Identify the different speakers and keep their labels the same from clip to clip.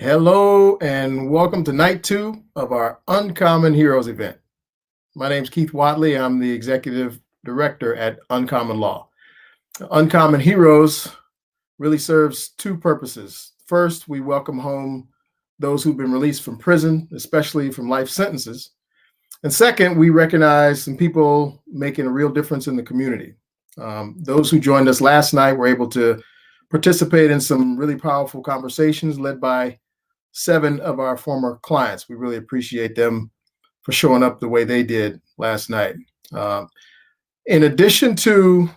Speaker 1: Hello and welcome to night 2 of our Uncommon Heroes event. My name is Keith Wattley. I'm the executive director at UnCommon Law. Uncommon Heroes really serves two purposes. First, we welcome home those who've been released from prison, especially from life sentences. And second, we recognize some people making a real difference in the community. Those who joined us last night were able to participate in some really powerful conversations led by 7 of our former clients. We really appreciate them for showing up the way they did last night. In addition to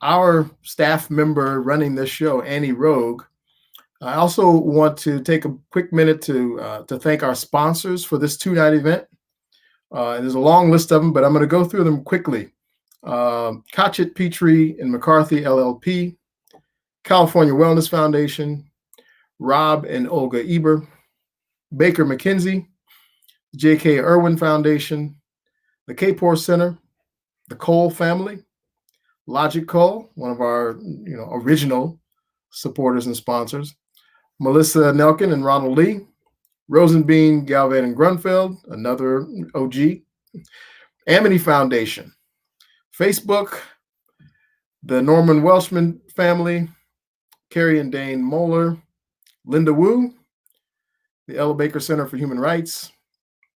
Speaker 1: our staff member running this show, Annie Rogue, I also want to take a quick minute to thank our sponsors for this 2-night event. There's a long list of them, but I'm going to go through them quickly. Cotchett, Petrie, and McCarthy, LLP, California Wellness Foundation, Rob and Olga Eber, Baker McKenzie, J.K. Irwin Foundation, the Kapor Center, the Cole family, Logic Cole, one of our original supporters and sponsors, Melissa Nelkin and Ronald Lee, Rosenbean, Galvan and Grunfeld, another OG, Amity Foundation, Facebook, the Norman Welshman family, Carrie and Dane Moeller, Linda Wu, the Ella Baker Center for Human Rights,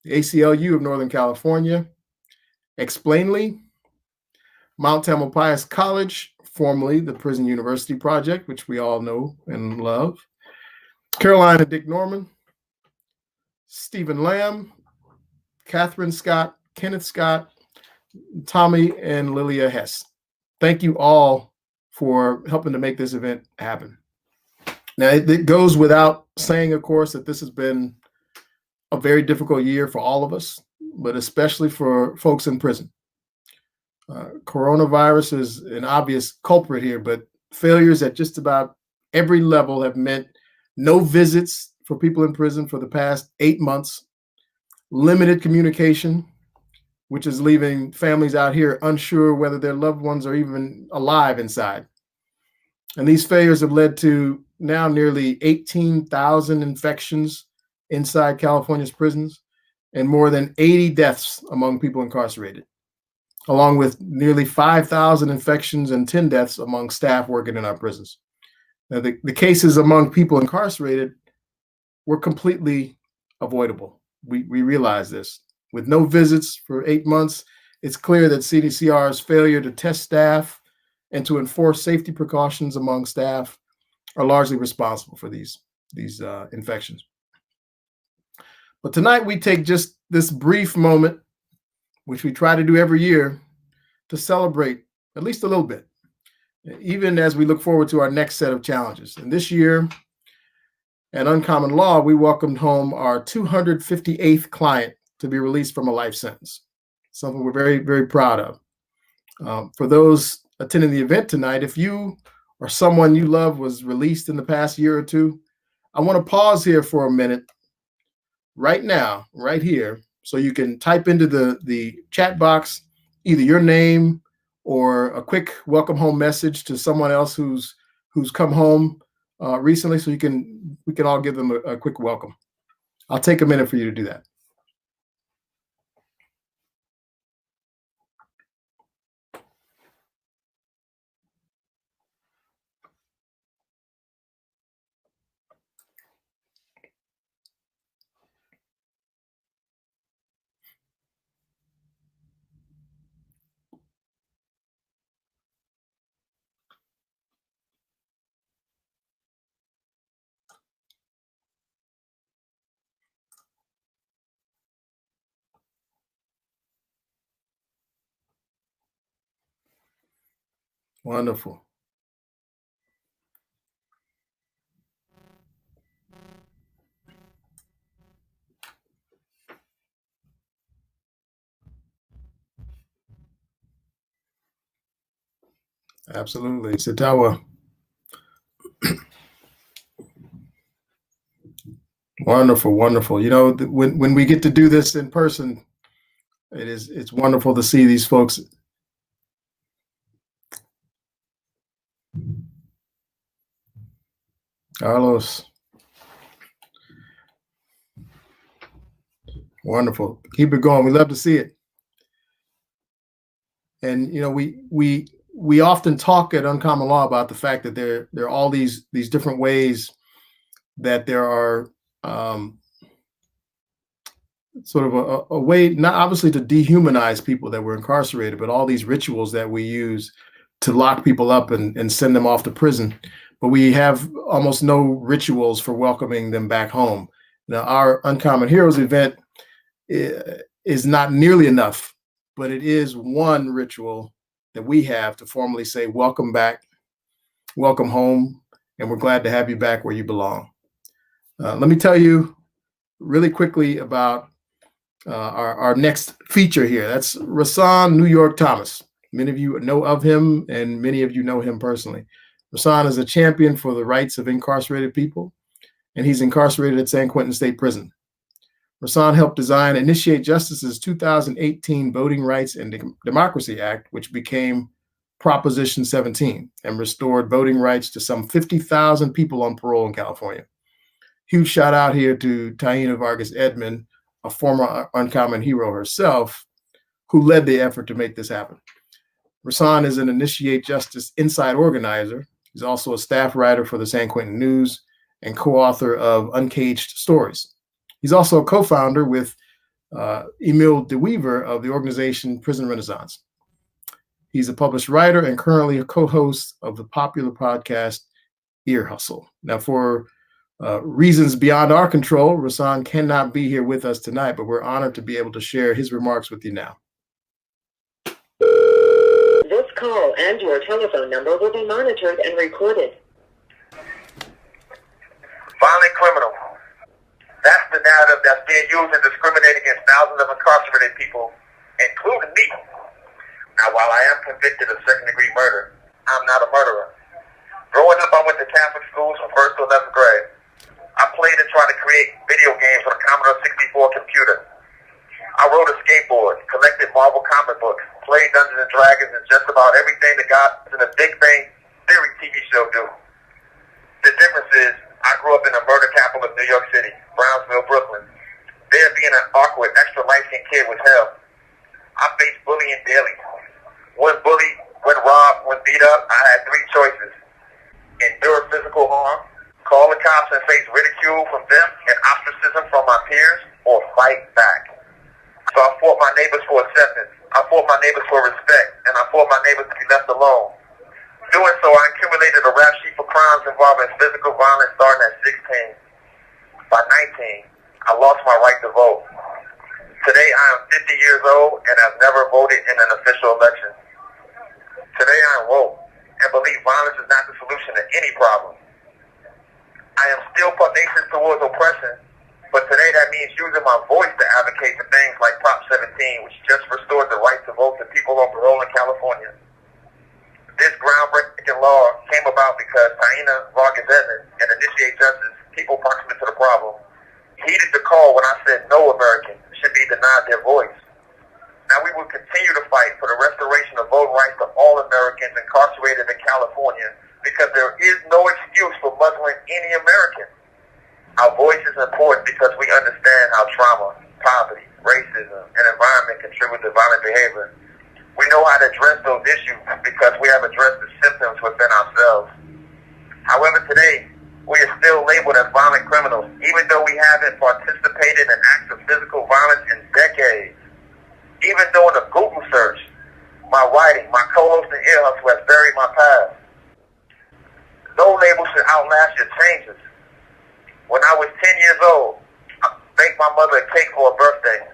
Speaker 1: the ACLU of Northern California, Explainly, Mount Tamalpais College, formerly the Prison University Project, which we all know and love, Caroline and Dick Norman, Stephen Lamb, Catherine Scott, Kenneth Scott, Tommy and Lilia Hess. Thank you all for helping to make this event happen. Now, it goes without saying, of course, that this has been a very difficult year for all of us, but especially for folks in prison. Coronavirus is an obvious culprit here, but failures at just about every level have meant no visits for people in prison for the past 8 months, limited communication, which is leaving families out here unsure whether their loved ones are even alive inside. And these failures have led to now nearly 18,000 infections inside California's prisons and more than 80 deaths among people incarcerated, along with nearly 5,000 infections and 10 deaths among staff working in our prisons. Now, the cases among people incarcerated were completely avoidable. We realize this. With no visits for 8 months, it's clear that CDCR's failure to test staff and to enforce safety precautions among staff are largely responsible for these infections. But tonight we take just this brief moment, which we try to do every year, to celebrate at least a little bit, even as we look forward to our next set of challenges. And this year at Uncommon Law, we welcomed home our 258th client to be released from a life sentence, something we're very, very proud of. For those attending the event tonight, if you or someone you love was released in the past year or two, I want to pause here for a minute right now, right here, so you can type into the chat box either your name or a quick welcome home message to someone else who's come home recently, so we can all give them a quick welcome. I'll take a minute for you to do that. Wonderful. Absolutely. Sitawa. Wonderful, wonderful. You know, when we get to do this in person, it's wonderful to see these folks. Carlos. Wonderful. Keep it going. We love to see it. And we often talk at UnCommon Law about the fact that there are all these different ways that there are sort of a way, not obviously to dehumanize people that were incarcerated, but all these rituals that we use to lock people up and send them off to prison. But we have almost no rituals for welcoming them back home. Now, our UnCommon Heroes event is not nearly enough, but it is one ritual that we have to formally say, welcome back, welcome home, and we're glad to have you back where you belong. Let me tell you really quickly about our next feature here. That's Rason New York Thomas. Many of you know of him, and many of you know him personally. Rason is a champion for the rights of incarcerated people, and he's incarcerated at San Quentin State Prison. Rason helped design Initiate Justice's 2018 Voting Rights and Democracy Act, which became Proposition 17 and restored voting rights to some 50,000 people on parole in California. Huge shout out here to Taina Vargas Edmond, a former UnCommon hero herself, who led the effort to make this happen. Rason is an Initiate Justice inside organizer. He's also a staff writer for the San Quentin News and co-author of Uncaged Stories. He's also a co-founder with Emil DeWeaver of the organization Prison Renaissance. He's a published writer and currently a co-host of the popular podcast Ear Hustle. Now, for reasons beyond our control, Rason cannot be here with us tonight, but we're honored to be able to share his remarks with you now.
Speaker 2: This call and your telephone number will be monitored and recorded.
Speaker 3: Violent criminal. That's the narrative that's being used to discriminate against thousands of incarcerated people, including me. Now, while I am convicted of second-degree murder, I'm not a murderer. Growing up, I went to Catholic schools from 1st to 11th grade. I played and tried to create video games on a Commodore 64 computer. I rode a skateboard, collected Marvel comic books, played Dungeons & Dragons, and just about everything the guys in the Big Bang Theory TV show do. The difference is, I grew up in the murder capital of New York City, Brownsville, Brooklyn. There being an awkward, extra light-skinned kid was hell. I faced bullying daily. When bullied, when robbed, when beat up, I had three choices. Endure physical harm, call the cops and face ridicule from them and ostracism from my peers, or fight back. So I fought my neighbors for acceptance. I fought my neighbors for respect, and I fought my neighbors to be left alone. Doing so, I accumulated a rap sheet for crimes involving physical violence starting at 16. By 19, I lost my right to vote. Today, I am 50 years old, and I've never voted in an official election. Today, I am woke and believe violence is not the solution to any problem. I am still pugnacious towards oppression, but today that means using my voice to advocate for things like Prop 17, which just restored the right to vote to people on parole in California. This groundbreaking law came about because Taina Vargas Edmond and Initiate Justice, people proximate to the problem, heeded the call when I said no American should be denied their voice. Now we will continue to fight for the restoration of voting rights to all Americans incarcerated in California because there is no excuse for muzzling any American. Our voice is important because we understand how trauma, poverty, racism, and environment contribute to violent behavior. We know how to address those issues because we have addressed the symptoms within ourselves. However, today, we are still labeled as violent criminals, even though we haven't participated in acts of physical violence in decades. Even though in a Google search, my writing, my co-hosting Ear Hustle has buried my past. No label should outlast your changes. When I was 10 years old, I baked my mother a cake for her birthday.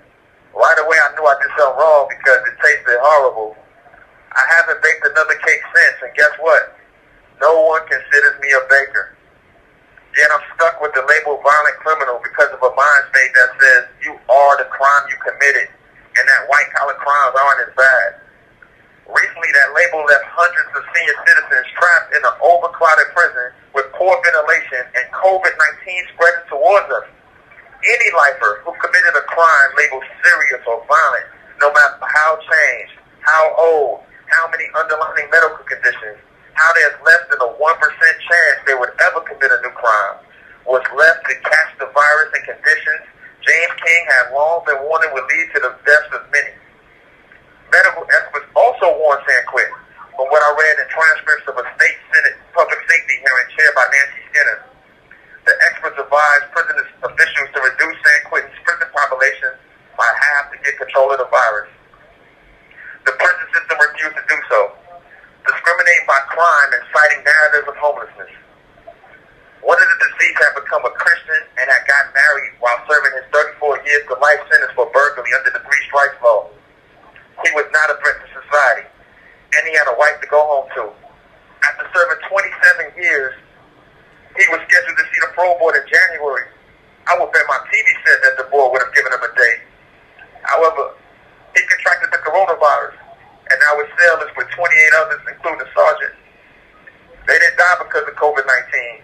Speaker 3: Right away, I knew I did something wrong because it tasted horrible. I haven't baked another cake since, and guess what? No one considers me a baker. Yet I'm stuck with the label violent criminal because of a mind state that says you are the crime you committed, and that white-collar crimes aren't as bad. Recently, that label left hundreds of senior citizens trapped in an overcrowded prison with poor ventilation and COVID-19 spreading towards us. Any lifer who committed a crime labeled serious or violent, no matter how changed, how old, how many underlying medical conditions, how there's less than a 1% chance they would ever commit a new crime, was left to catch the virus and conditions, James King had long been warning would lead to the deaths of many. Medical experts also warned San Quentin, from what I read in transcripts of a state Senate public safety hearing chaired by Nancy Skinner. The experts advised prison officials to reduce San Quentin's prison population by half to get control of the virus. The prison system refused to do so, discriminating by crime and citing narratives of homelessness. One of the deceased had become a Christian and had gotten married while serving his 34 years to life sentence for burglary under the three strikes law. He was not a threat to society, and he had a wife to go home to. After serving 27 years, he was scheduled to see the parole board in January. I would bet my TV said that the board would have given him a date. However, he contracted the coronavirus, and now his cell is with 28 others, including the sergeant. They didn't die because of COVID-19.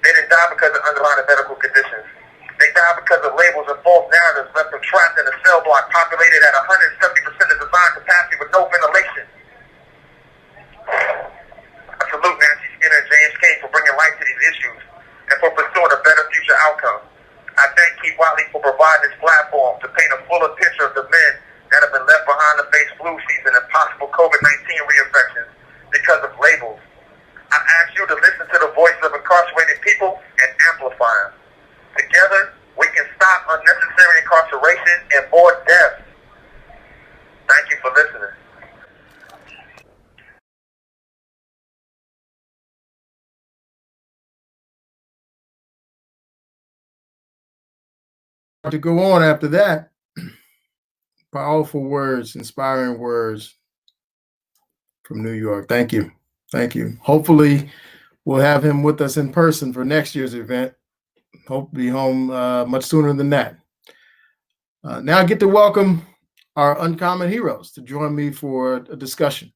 Speaker 3: They didn't die because of underlying medical conditions. They died because of labels and false narratives left them trapped in a cell block populated at 170% of design capacity with no ventilation. I salute Nancy Skinner and James King for bringing light to these issues and for pursuing a better future outcome. I thank Keith Wattley for providing this platform to paint a fuller picture of the men that have been left behind to face flu season and possible COVID-19 reinfections because of labels. I ask you to listen to the voices of incarcerated people and amplify them. Together, we can stop unnecessary incarceration and more deaths. Thank you for listening.
Speaker 1: To go on after that, powerful words, inspiring words from New York. Thank you. Thank you. Hopefully, we'll have him with us in person for next year's event. Hope to be home much sooner than that. Now I get to welcome our UnCommon heroes to join me for a discussion.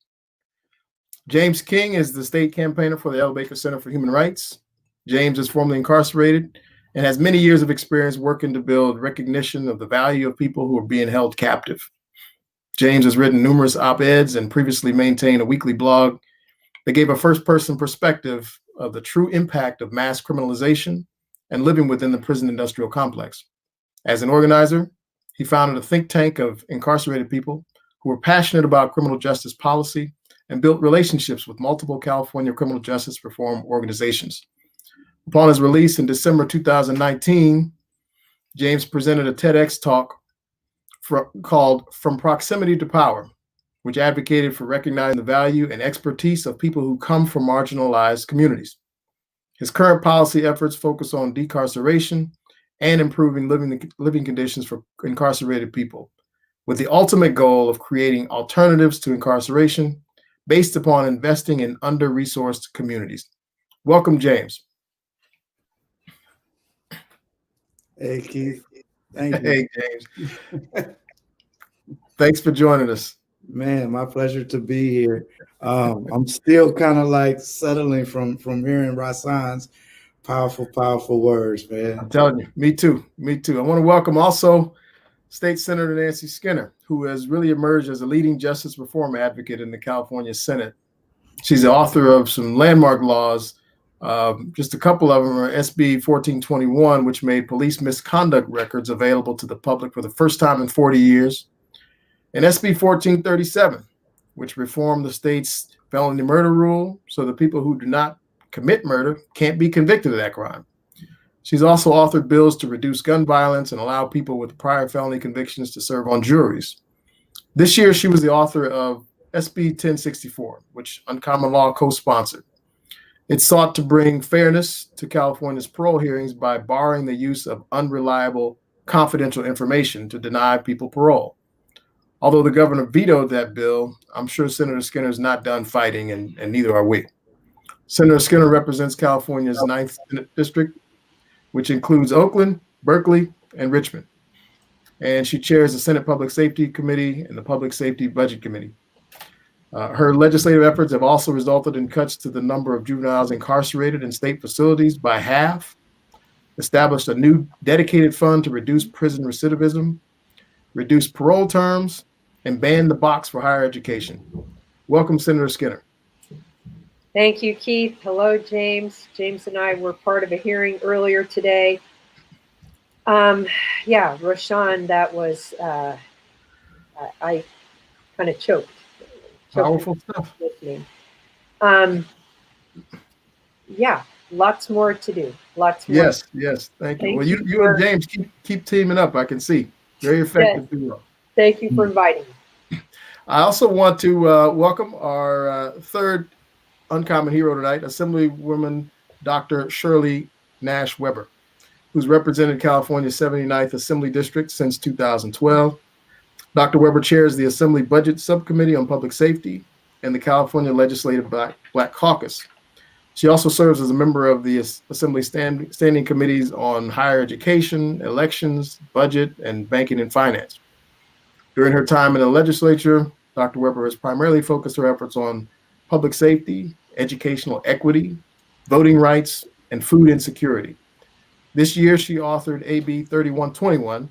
Speaker 1: James King is the state campaigner for the L. Baker Center for Human Rights. James is formerly incarcerated and has many years of experience working to build recognition of the value of people who are being held captive. James has written numerous op-eds and previously maintained a weekly blog that gave a first-person perspective of the true impact of mass criminalization and living within the prison industrial complex. As an organizer, he founded a think tank of incarcerated people who were passionate about criminal justice policy and built relationships with multiple California criminal justice reform organizations. Upon his release in December 2019, James presented a TEDx talk called From Proximity to Power, which advocated for recognizing the value and expertise of people who come from marginalized communities. His current policy efforts focus on decarceration and improving living conditions for incarcerated people, with the ultimate goal of creating alternatives to incarceration based upon investing in under-resourced communities. Welcome, James.
Speaker 4: Hey, Keith. Thank you.
Speaker 1: Hey, James. Thanks for joining us.
Speaker 4: Man, my pleasure to be here. I'm still kind of like settling from hearing Rason's powerful words, man.
Speaker 1: I'm telling you, me too. I want to welcome also State Senator Nancy Skinner, who has really emerged as a leading justice reform advocate in the California Senate. She's the author of some landmark laws. Just a couple of them are SB 1421, which made police misconduct records available to the public for the first time in 40 years. And SB 1437, which reformed the state's felony murder rule so that people who do not commit murder can't be convicted of that crime. She's also authored bills to reduce gun violence and allow people with prior felony convictions to serve on juries. This year, she was the author of SB 1064, which UnCommon Law co-sponsored. It sought to bring fairness to California's parole hearings by barring the use of unreliable, confidential information to deny people parole. Although the governor vetoed that bill, I'm sure Senator Skinner is not done fighting, and neither are we. Senator Skinner represents California's 9th Senate District, which includes Oakland, Berkeley, and Richmond. And she chairs the Senate Public Safety Committee and the Public Safety Budget Committee. Her legislative efforts have also resulted in cuts to the number of juveniles incarcerated in state facilities by half, established a new dedicated fund to reduce prison recidivism, reduce parole terms, and ban the box for higher education. Welcome, Senator Skinner.
Speaker 5: Thank you, Keith. Hello, James. James and I were part of a hearing earlier today. Yeah, Rashawn, that was, I kind of choked
Speaker 1: Powerful stuff.
Speaker 5: listening. Um, yeah, lots more to do. Lots more.
Speaker 1: Yes, yes. Thank you. Well,
Speaker 5: Thank you
Speaker 1: you and
Speaker 5: for,
Speaker 1: James keep teaming up. I can see very
Speaker 5: yes,
Speaker 1: effective duo.
Speaker 5: thank you for inviting me.
Speaker 1: I also want to welcome our third uncommon hero tonight, Assemblywoman Dr. Shirley Nash Weber, who's represented California's 79th Assembly District since 2012. Dr. Weber chairs the Assembly Budget Subcommittee on Public Safety and the California Legislative Black Caucus. She also serves as a member of the Assembly Standing Committees on Higher Education, Elections, Budget, and Banking and Finance. During her time in the legislature, Dr. Weber has primarily focused her efforts on public safety, educational equity, voting rights, and food insecurity. This year, she authored AB 3121,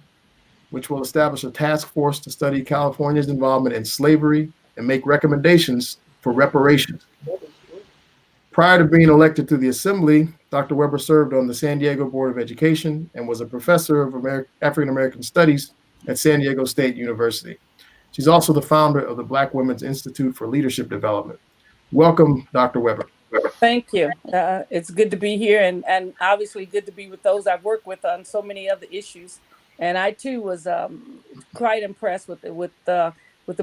Speaker 1: which will establish a task force to study California's involvement in slavery and make recommendations for reparations. Prior to being elected to the Assembly, Dr. Weber served on the San Diego Board of Education and was a professor of African American Studies at San Diego State University. She's also the founder of the Black Women's Institute for Leadership Development. Welcome, Dr. Weber.
Speaker 6: Thank you. It's good to be here, and obviously good to be with those I've worked with on so many other issues. And I too was quite impressed with the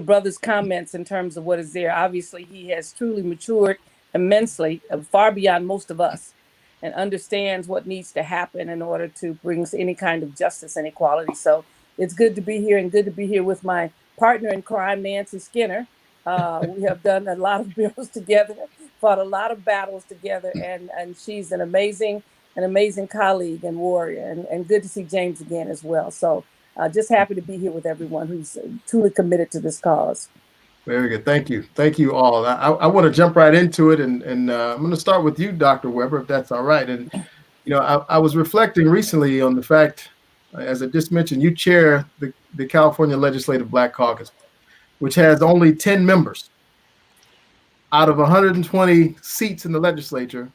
Speaker 6: brother's comments in terms of what is there. Obviously, he has truly matured immensely, far beyond most of us, and understands what needs to happen in order to bring any kind of justice and equality. So it's good to be here, and good to be here with my partner in crime, Nancy Skinner. We have done a lot of bills together, fought a lot of battles together, and she's an amazing colleague and warrior, and good to see James again as well. So just happy to be here with everyone who's truly committed to this cause.
Speaker 1: Very good. Thank you. Thank you all. I want to jump right into it, and I'm going to start with you, Dr. Weber, if that's all right. And, you know, I was reflecting recently on the fact, as I just mentioned, you chair the California Legislative Black Caucus, which has only 10 members. Out of 120 seats in the legislature,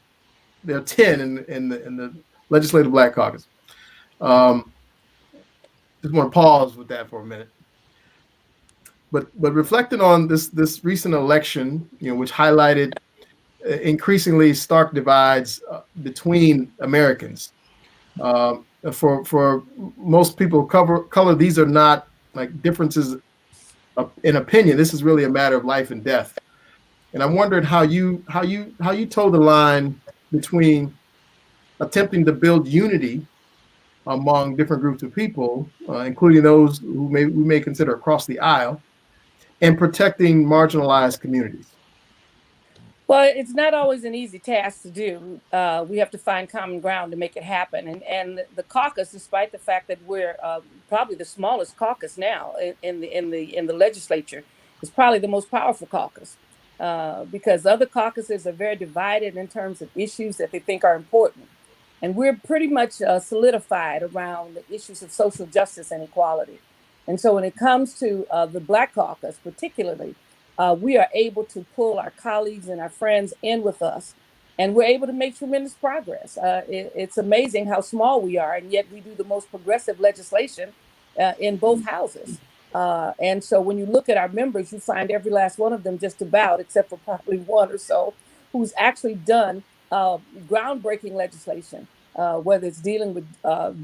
Speaker 1: there are 10 in the Legislative Black Caucus. Just want to pause with that for a minute. But reflecting on this recent election, you know, which highlighted increasingly stark divides between Americans. For most people of color, these are not like differences in opinion. This is really a matter of life and death. And I'm wondering how you toe the line between attempting to build unity among different groups of people, including those who we may consider across the aisle, and protecting marginalized communities.
Speaker 6: Well, it's not always an easy task to do. We have to find common ground to make it happen. And the caucus, despite the fact that we're probably the smallest caucus now in the legislature, is probably the most powerful caucus because other caucuses are very divided in terms of issues that they think are important. And we're pretty much solidified around the issues of social justice and equality. And so when it comes to the Black Caucus, particularly, we are able to pull our colleagues and our friends in with us, and we're able to make tremendous progress. It's amazing how small we are, and yet we do the most progressive legislation in both houses. And so when you look at our members, you find every last one of them just about, except for probably one or so, who's actually done groundbreaking legislation. Whether it's dealing with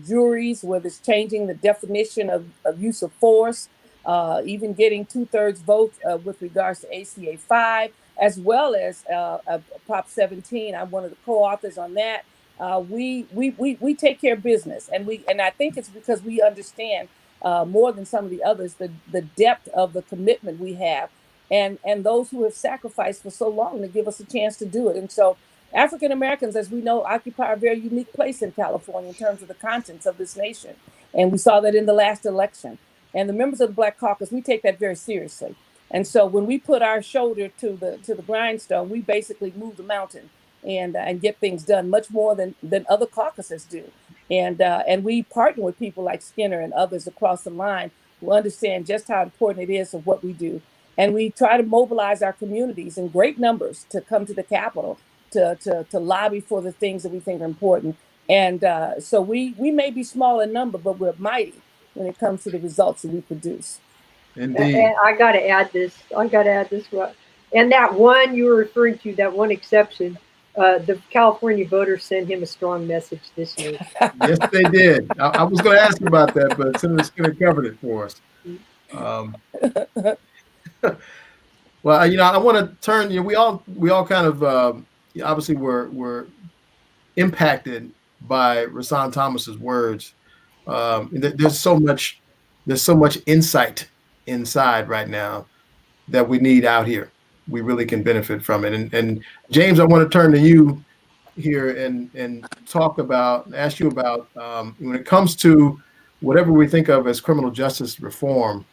Speaker 6: juries, whether it's changing the definition of use of force, even getting 2/3 vote with regards to ACA 5, as well as Prop 17. I'm one of the co-authors on that. We take care of business, and I think it's because we understand more than some of the others the depth of the commitment we have, and those who have sacrificed for so long to give us a chance to do it. And so African Americans, as we know, occupy a very unique place in California in terms of the contents of this nation. And we saw that in the last election. And the members of the Black Caucus, we take that very seriously. And so when we put our shoulder to the grindstone, we basically move the mountain and get things done much more than other caucuses do. And we partner with people like Skinner and others across the line who understand just how important it is of what we do. And we try to mobilize our communities in great numbers to come to the Capitol to lobby for the things that we think are important. And so we may be small in number, but we're mighty when it comes to the results that we produce.
Speaker 1: Indeed.
Speaker 5: And I got to add this. And that one you were referring to, that one exception, the California voters sent him a strong message this year.
Speaker 1: Yes, they did. I was going to ask you about that, but Senator Skinner covered it for us. Well, I want to turn. We all kind of obviously were impacted by Rason Thomas's words. There's so much insight inside right now that we need out here. We really can benefit from it. And James, I want to turn to you here and ask you about when it comes to whatever we think of as criminal justice reform,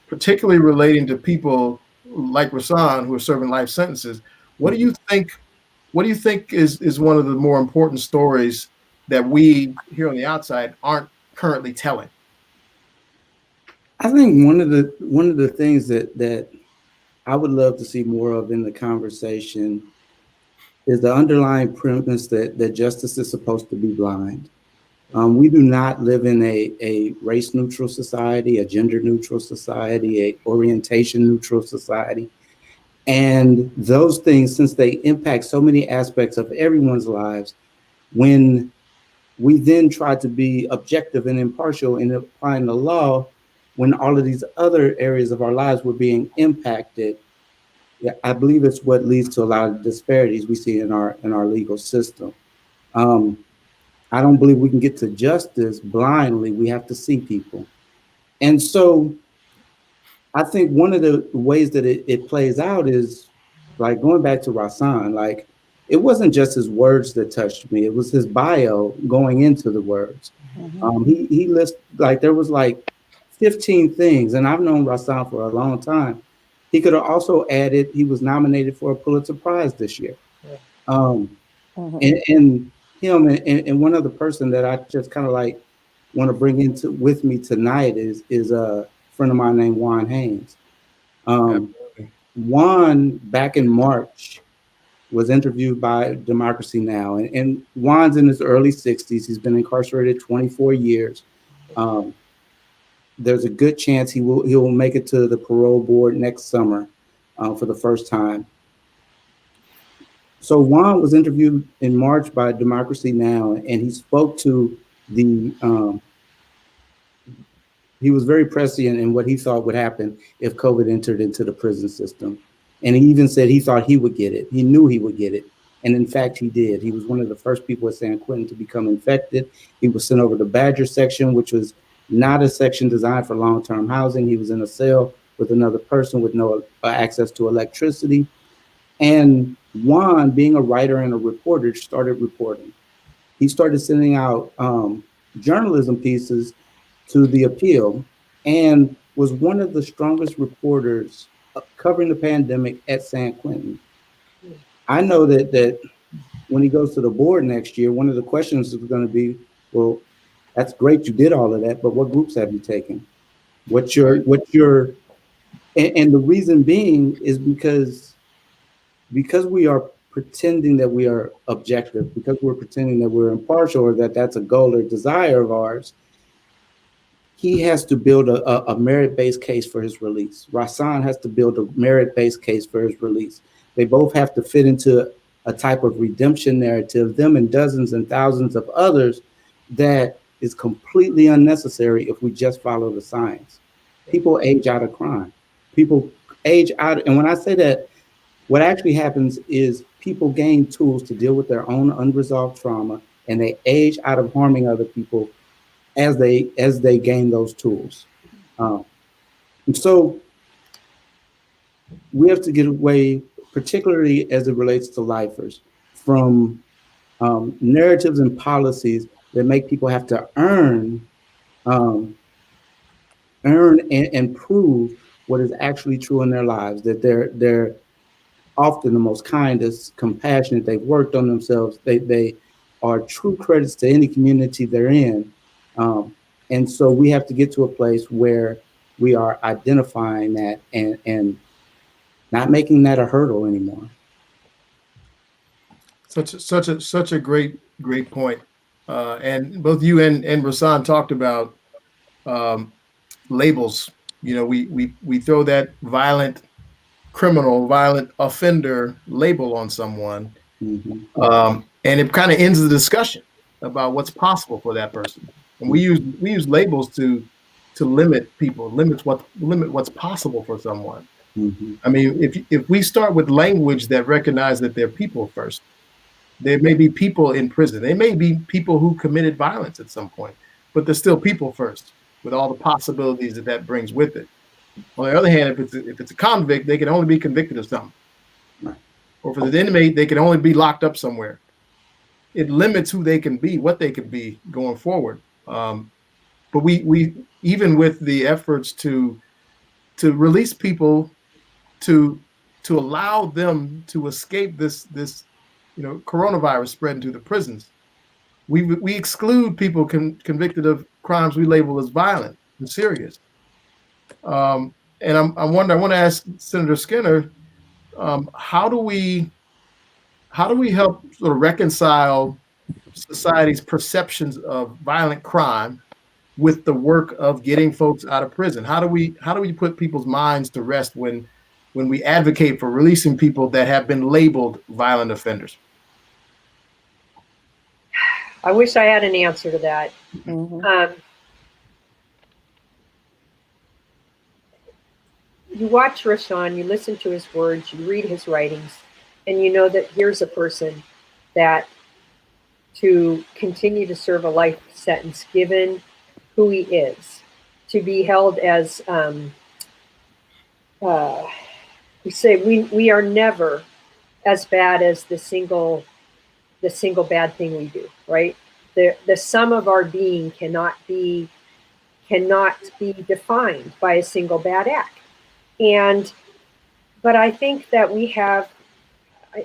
Speaker 1: particularly relating to people like Rason who are serving life sentences. What do you think is one of the more important stories that we here on the outside aren't currently telling?
Speaker 4: I think one of the things that I would love to see more of in the conversation is the underlying premise that justice is supposed to be blind. We do not live in a race-neutral society, a gender-neutral society, a orientation-neutral society. And those things, since they impact so many aspects of everyone's lives, when we then try to be objective and impartial in applying the law, when all of these other areas of our lives were being impacted, I believe it's what leads to a lot of disparities we see in our legal system. I don't believe we can get to justice blindly. We have to see people. And so I think one of the ways that it plays out is like going back to Rason, like it wasn't just his words that touched me. It was his bio going into the words. He lists, like, there was like 15 things, and I've known Rason for a long time. He could have also added, he was nominated for a Pulitzer Prize this year. And him and one other person that I just kind of like want to bring with me tonight is a friend of mine named Juan Haynes. Juan, back in March, was interviewed by Democracy Now! And Juan's in his early 60s. He's been incarcerated 24 years. There's a good chance he will make it to the parole board next summer for the first time. So Juan was interviewed in March by Democracy Now! And he spoke to he was very prescient in what he thought would happen if COVID entered into the prison system. And he even said he thought he would get it. He knew he would get it. And in fact, he did. He was one of the first people at San Quentin to become infected. He was sent over to Badger section, which was not a section designed for long-term housing. He was in a cell with another person with no access to electricity. And Juan, being a writer and a reporter, started reporting. He started sending out journalism pieces to the Appeal and was one of the strongest reporters covering the pandemic at San Quentin. I know that when he goes to the board next year, one of the questions is going to be, well, that's great, you did all of that, but what groups have you taken? What's your and the reason being is because we are pretending that we are objective, because we're pretending that we're impartial, or that that's a goal or desire of ours. He has to build a merit-based case for his release. Rason has to build a merit-based case for his release. They both have to fit into a type of redemption narrative, them and dozens and thousands of others, that is completely unnecessary if we just follow the science. People age out of crime. People age out, and when I say that, what actually happens is people gain tools to deal with their own unresolved trauma, and they age out of harming other people as they gain those tools. And so we have to get away, particularly as it relates to lifers, from narratives and policies that make people have to earn and prove what is actually true in their lives, that they're often the most kindest, compassionate, they've worked on themselves, they are true credits to any community they're in. And so we have to get to a place where we are identifying that and not making that a hurdle anymore.
Speaker 1: Such a great point. And both you and Rason talked about labels. You know, we throw that violent criminal, violent offender label on someone, and it kind of ends the discussion about what's possible for that person. And we use labels to limit people, limit what's possible for someone. I mean, if we start with language that recognize that they're people first, there may be people in prison. They may be people who committed violence at some point, but they're still people first, with all the possibilities that that brings with it. On the other hand, if it's a convict, they can only be convicted of something. Right. Or if it's an inmate, they can only be locked up somewhere. It limits who they can be, what they can be going forward. But we even with the efforts to release people, to allow them to escape this coronavirus spread into the prisons, we exclude people convicted of crimes we label as violent and serious. And I want to ask Senator Skinner, how do we help sort of reconcile society's perceptions of violent crime with the work of getting folks out of prison? How do we put people's minds to rest when we advocate for releasing people that have been labeled violent offenders?
Speaker 5: I wish I had an answer to that. You watch Rason, you listen to his words, you read his writings, and you know that here's a person that to continue to serve a life sentence, given who he is, to be held as, we say, we are never as bad as the single bad thing we do, right? The sum of our being cannot be defined by a single bad act. But I think that we have, I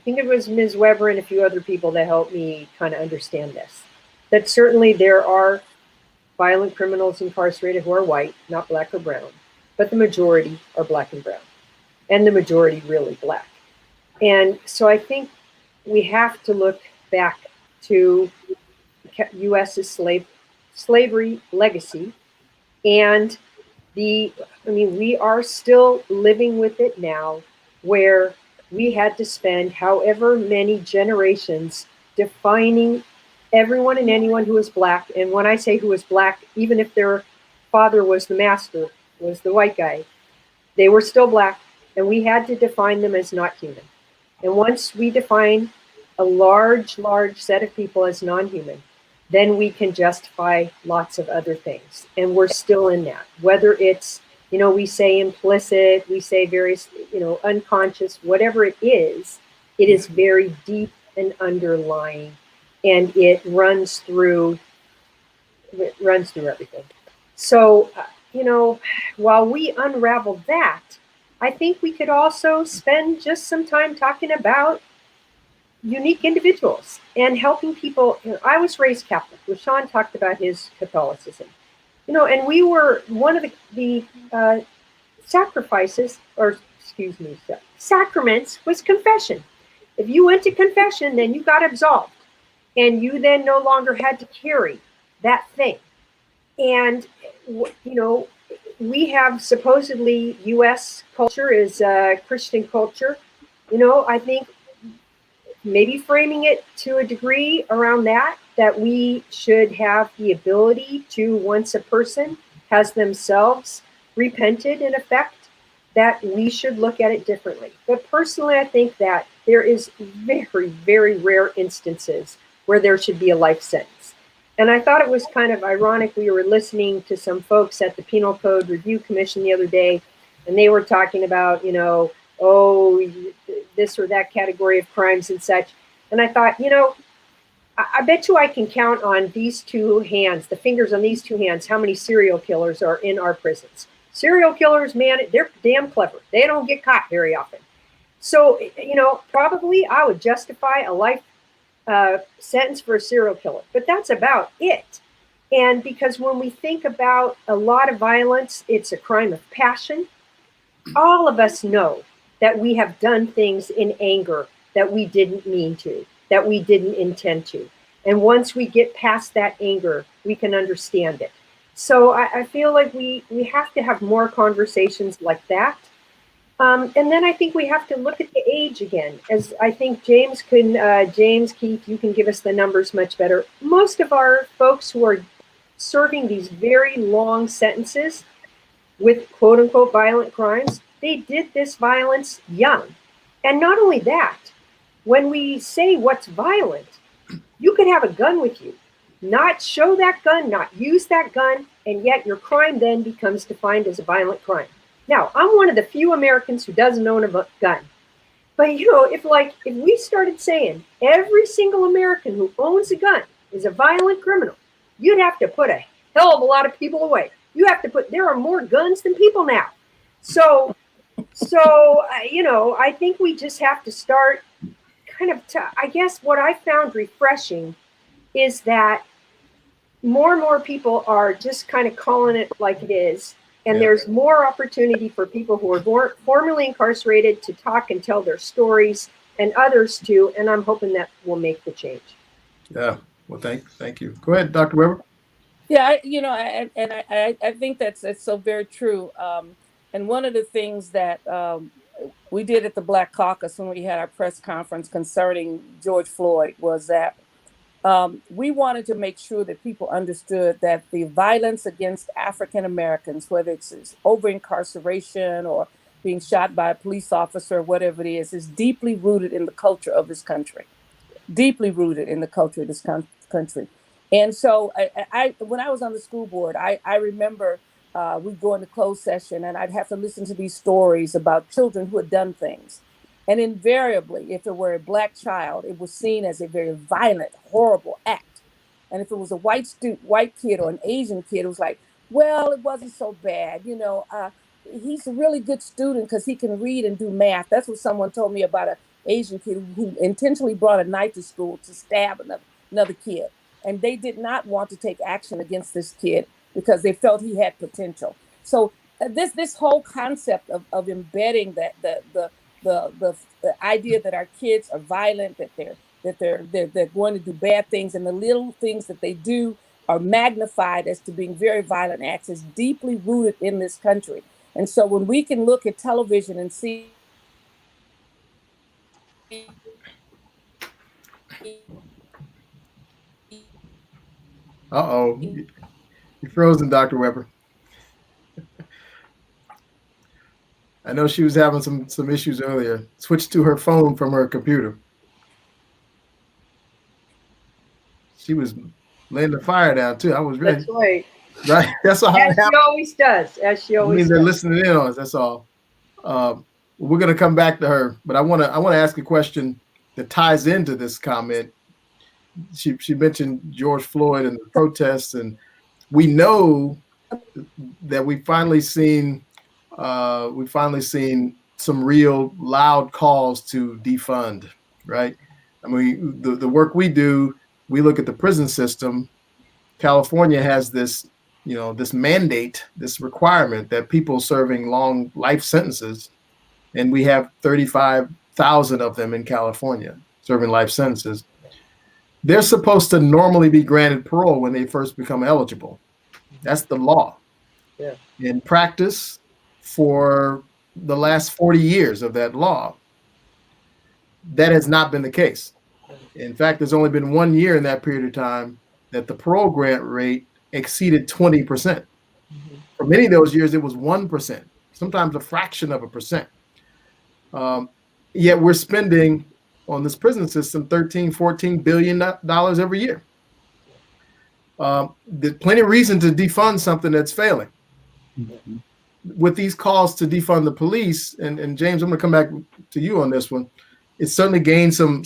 Speaker 5: think it was Ms. Weber and a few other people that helped me kind of understand this, that certainly there are violent criminals incarcerated who are white, not black or brown, but the majority are black and brown, and the majority really black. And so I think we have to look back to U.S.'s slavery legacy, and we are still living with it now, where we had to spend however many generations defining everyone and anyone who was black. And when I say who was black, even if their father was the master, was the white guy, they were still black, and we had to define them as not human. And once we define a large set of people as non-human, then we can justify lots of other things. And we're still in that. Whether it's, we say implicit, we say various, unconscious, whatever it is very deep and underlying. And it runs through everything. So, while we unravel that, I think we could also spend just some time talking about unique individuals and helping people. I was raised Catholic. Rason talked about his Catholicism, and we were one of the sacraments was confession. If you went to confession, then you got absolved, and you then no longer had to carry that thing. And we have supposedly U.S. culture is Christian culture. I think maybe framing it to a degree around that we should have the ability to, once a person has themselves repented, in effect, that we should look at it differently. But personally, I think that there is very, very rare instances where there should be a life sentence. And I thought it was kind of ironic. We were listening to some folks at the Penal Code Review Commission the other day, and they were talking about, this or that category of crimes and such. And I thought, I bet you I can count on these two hands, the fingers on these two hands, how many serial killers are in our prisons. Serial killers, man, they're damn clever. They don't get caught very often. So, probably I would justify a life sentence for a serial killer, but that's about it. And because when we think about a lot of violence, it's a crime of passion. All of us know that we have done things in anger that we didn't mean to, that we didn't intend to. And once we get past that anger, we can understand it. So I feel like we have to have more conversations like that. And then I think we have to look at the age again, as I think James Keith, you can give us the numbers much better. Most of our folks who are serving these very long sentences with quote unquote violent crimes, they did this violence young. And not only that, when we say what's violent, you could have a gun with you, not show that gun, not use that gun, and yet your crime then becomes defined as a violent crime. Now, I'm one of the few Americans who doesn't own a gun. But if we started saying every single American who owns a gun is a violent criminal, you'd have to put a hell of a lot of people away. There are more guns than people now. So I think we just have to start I guess what I found refreshing is that more and more people are just kind of calling it like it is. And there's more opportunity for people who are formerly incarcerated to talk and tell their stories, and others too. And I'm hoping that will make the change.
Speaker 1: Yeah. Well, thank you. Go ahead, Dr. Weber.
Speaker 6: Yeah, I think that's so very true. And one of the things that we did at the Black Caucus when we had our press conference concerning George Floyd was that we wanted to make sure that people understood that the violence against African Americans, whether it's over incarceration or being shot by a police officer or whatever it is deeply rooted in the culture of this country, deeply rooted in the culture of this country. And so I when I was on the school board, I remember we'd go into closed session and I'd have to listen to these stories about children who had done things. And invariably, if it were a Black child, it was seen as a very violent, horrible act. And if it was a white kid or an Asian kid, it was like, well, it wasn't so bad. He's a really good student because he can read and do math. That's what someone told me about an Asian kid who intentionally brought a knife to school to stab another kid. And they did not want to take action against this kid because they felt he had potential. So this whole concept of embedding that the idea that our kids are violent, that they're going to do bad things, and the little things that they do are magnified as to being very violent acts is deeply rooted in this country. And so when we can look at television and see
Speaker 1: Uh-oh. You're frozen, Dr. Weber. I know she was having some issues earlier. Switched to her phone from her computer. She was laying the fire down too. I was ready.
Speaker 5: That's right.
Speaker 1: Right. That's how
Speaker 5: As she always does. As she always
Speaker 1: means they're
Speaker 5: does.
Speaker 1: listening in on us. That's all. We're gonna come back to her, but I wanna ask a question that ties into this comment. She mentioned George Floyd and the protests, and we know that we've finally seen some real loud calls to defund, right? I mean, the work we do, we look at the prison system. California has this, this mandate, this requirement that people serving long life sentences, and we have 35,000 of them in California serving life sentences. They're supposed to normally be granted parole when they first become eligible. That's the law.
Speaker 5: Yeah.
Speaker 1: In practice, for the last 40 years of that law, that has not been the case. In fact, there's only been 1 year in that period of time that the parole grant rate exceeded 20%. Mm-hmm. For many of those years, it was 1%, sometimes a fraction of a percent. Yet we're spending on this prison system $13-14 billion every year. There's plenty of reason to defund something that's failing. Mm-hmm. With these calls to defund the police, and James, I'm going to come back to you on this one. It's certainly gained some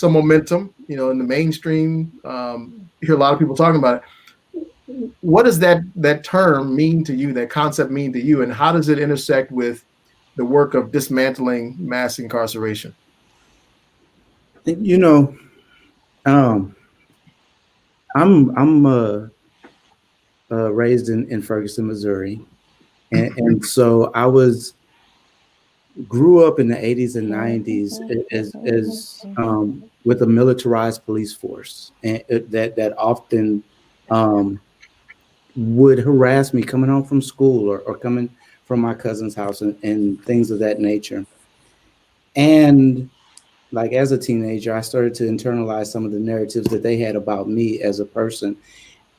Speaker 1: momentum, in the mainstream. You hear a lot of people talking about it. What does that term mean to you? That concept mean to you, and how does it intersect with the work of dismantling mass incarceration?
Speaker 4: I'm raised in Ferguson, Missouri, and so I was grew up in the 80s and 90s as with a militarized police force, and that often would harass me coming home from school or coming from my cousin's house and things of that nature. And like as a teenager, I started to internalize some of the narratives that they had about me as a person,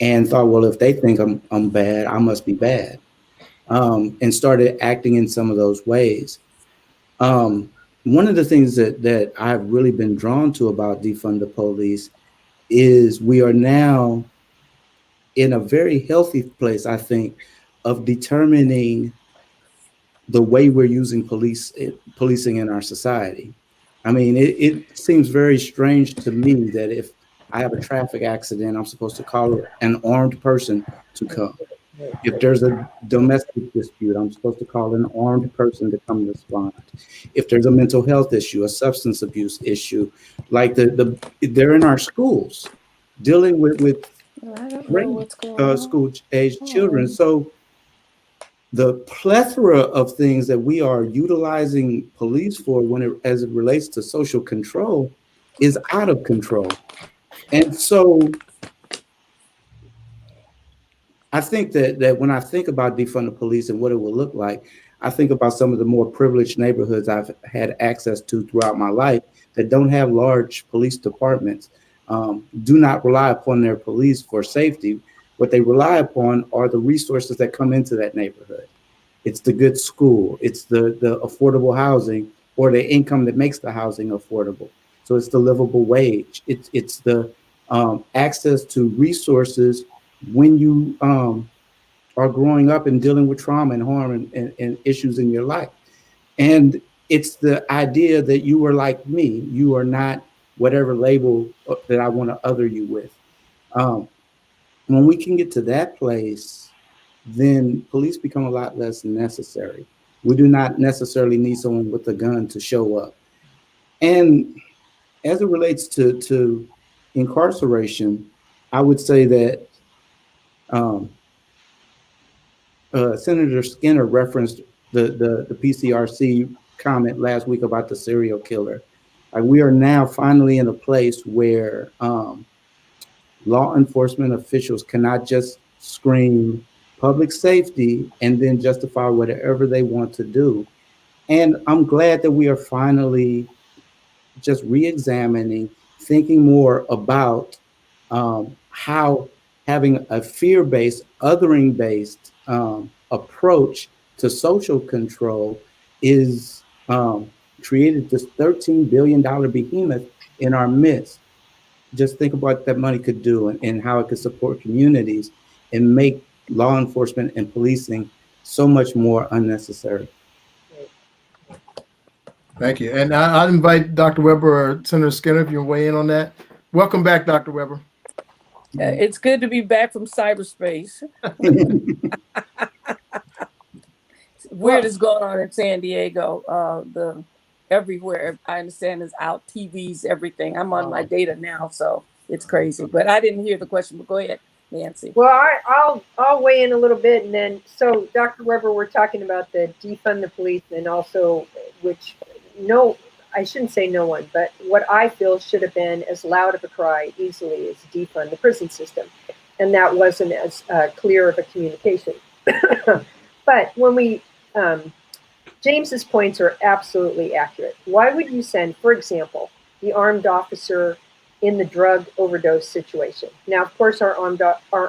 Speaker 4: and thought, well, if they think I'm bad, I must be bad, and started acting in some of those ways. One of the things that I've really been drawn to about Defund the Police is we are now in a very healthy place, I think, of determining the way we're using policing in our society. I mean, it seems very strange to me that if I have a traffic accident, I'm supposed to call an armed person to come. If there's a domestic dispute, I'm supposed to call an armed person to come respond. If there's a mental health issue, a substance abuse issue, like they're in our schools dealing with school age children. So the plethora of things that we are utilizing police for as it relates to social control is out of control. And so I think that when I think about defund the police and what it will look like, I think about some of the more privileged neighborhoods I've had access to throughout my life that don't have large police departments, do not rely upon their police for safety. What they rely upon are the resources that come into that neighborhood. It's the good school, it's the affordable housing, or the income that makes the housing affordable. So it's the livable wage. It's the access to resources when you are growing up and dealing with trauma and harm and issues in your life. And it's the idea that you are like me. You are not whatever label that I want to other you with. When we can get to that place, then police become a lot less necessary. We do not necessarily need someone with a gun to show up. And as it relates to incarceration, I would say that Senator Skinner referenced the PCRC comment last week about the serial killer. We are now finally in a place where law enforcement officials cannot just scream public safety and then justify whatever they want to do. And I'm glad that we are finally just re-examining, thinking more about how having a fear-based, othering-based approach to social control is created this $13 billion behemoth in our midst. Just think about what that money could do and how it could support communities and make law enforcement and policing so much more unnecessary.
Speaker 1: Thank you. And I'll invite Dr. Weber or Senator Skinner if you weigh in on that. Welcome back, Dr. Weber.
Speaker 6: It's good to be back from cyberspace. Weird is going on in San Diego. The everywhere I understand is out, TVs, everything. I'm on my data now, so it's crazy. But I didn't hear the question. But go ahead, Nancy.
Speaker 5: Well, I'll weigh in a little bit, and then so Dr. Weber, we're talking about the defund the police, and also I shouldn't say no one, but what I feel should have been as loud of a cry easily as defund the prison system, and that wasn't as clear of a communication. But when we James's points are absolutely accurate. Why would you send, for example, the armed officer in the drug overdose situation? Now, of course, our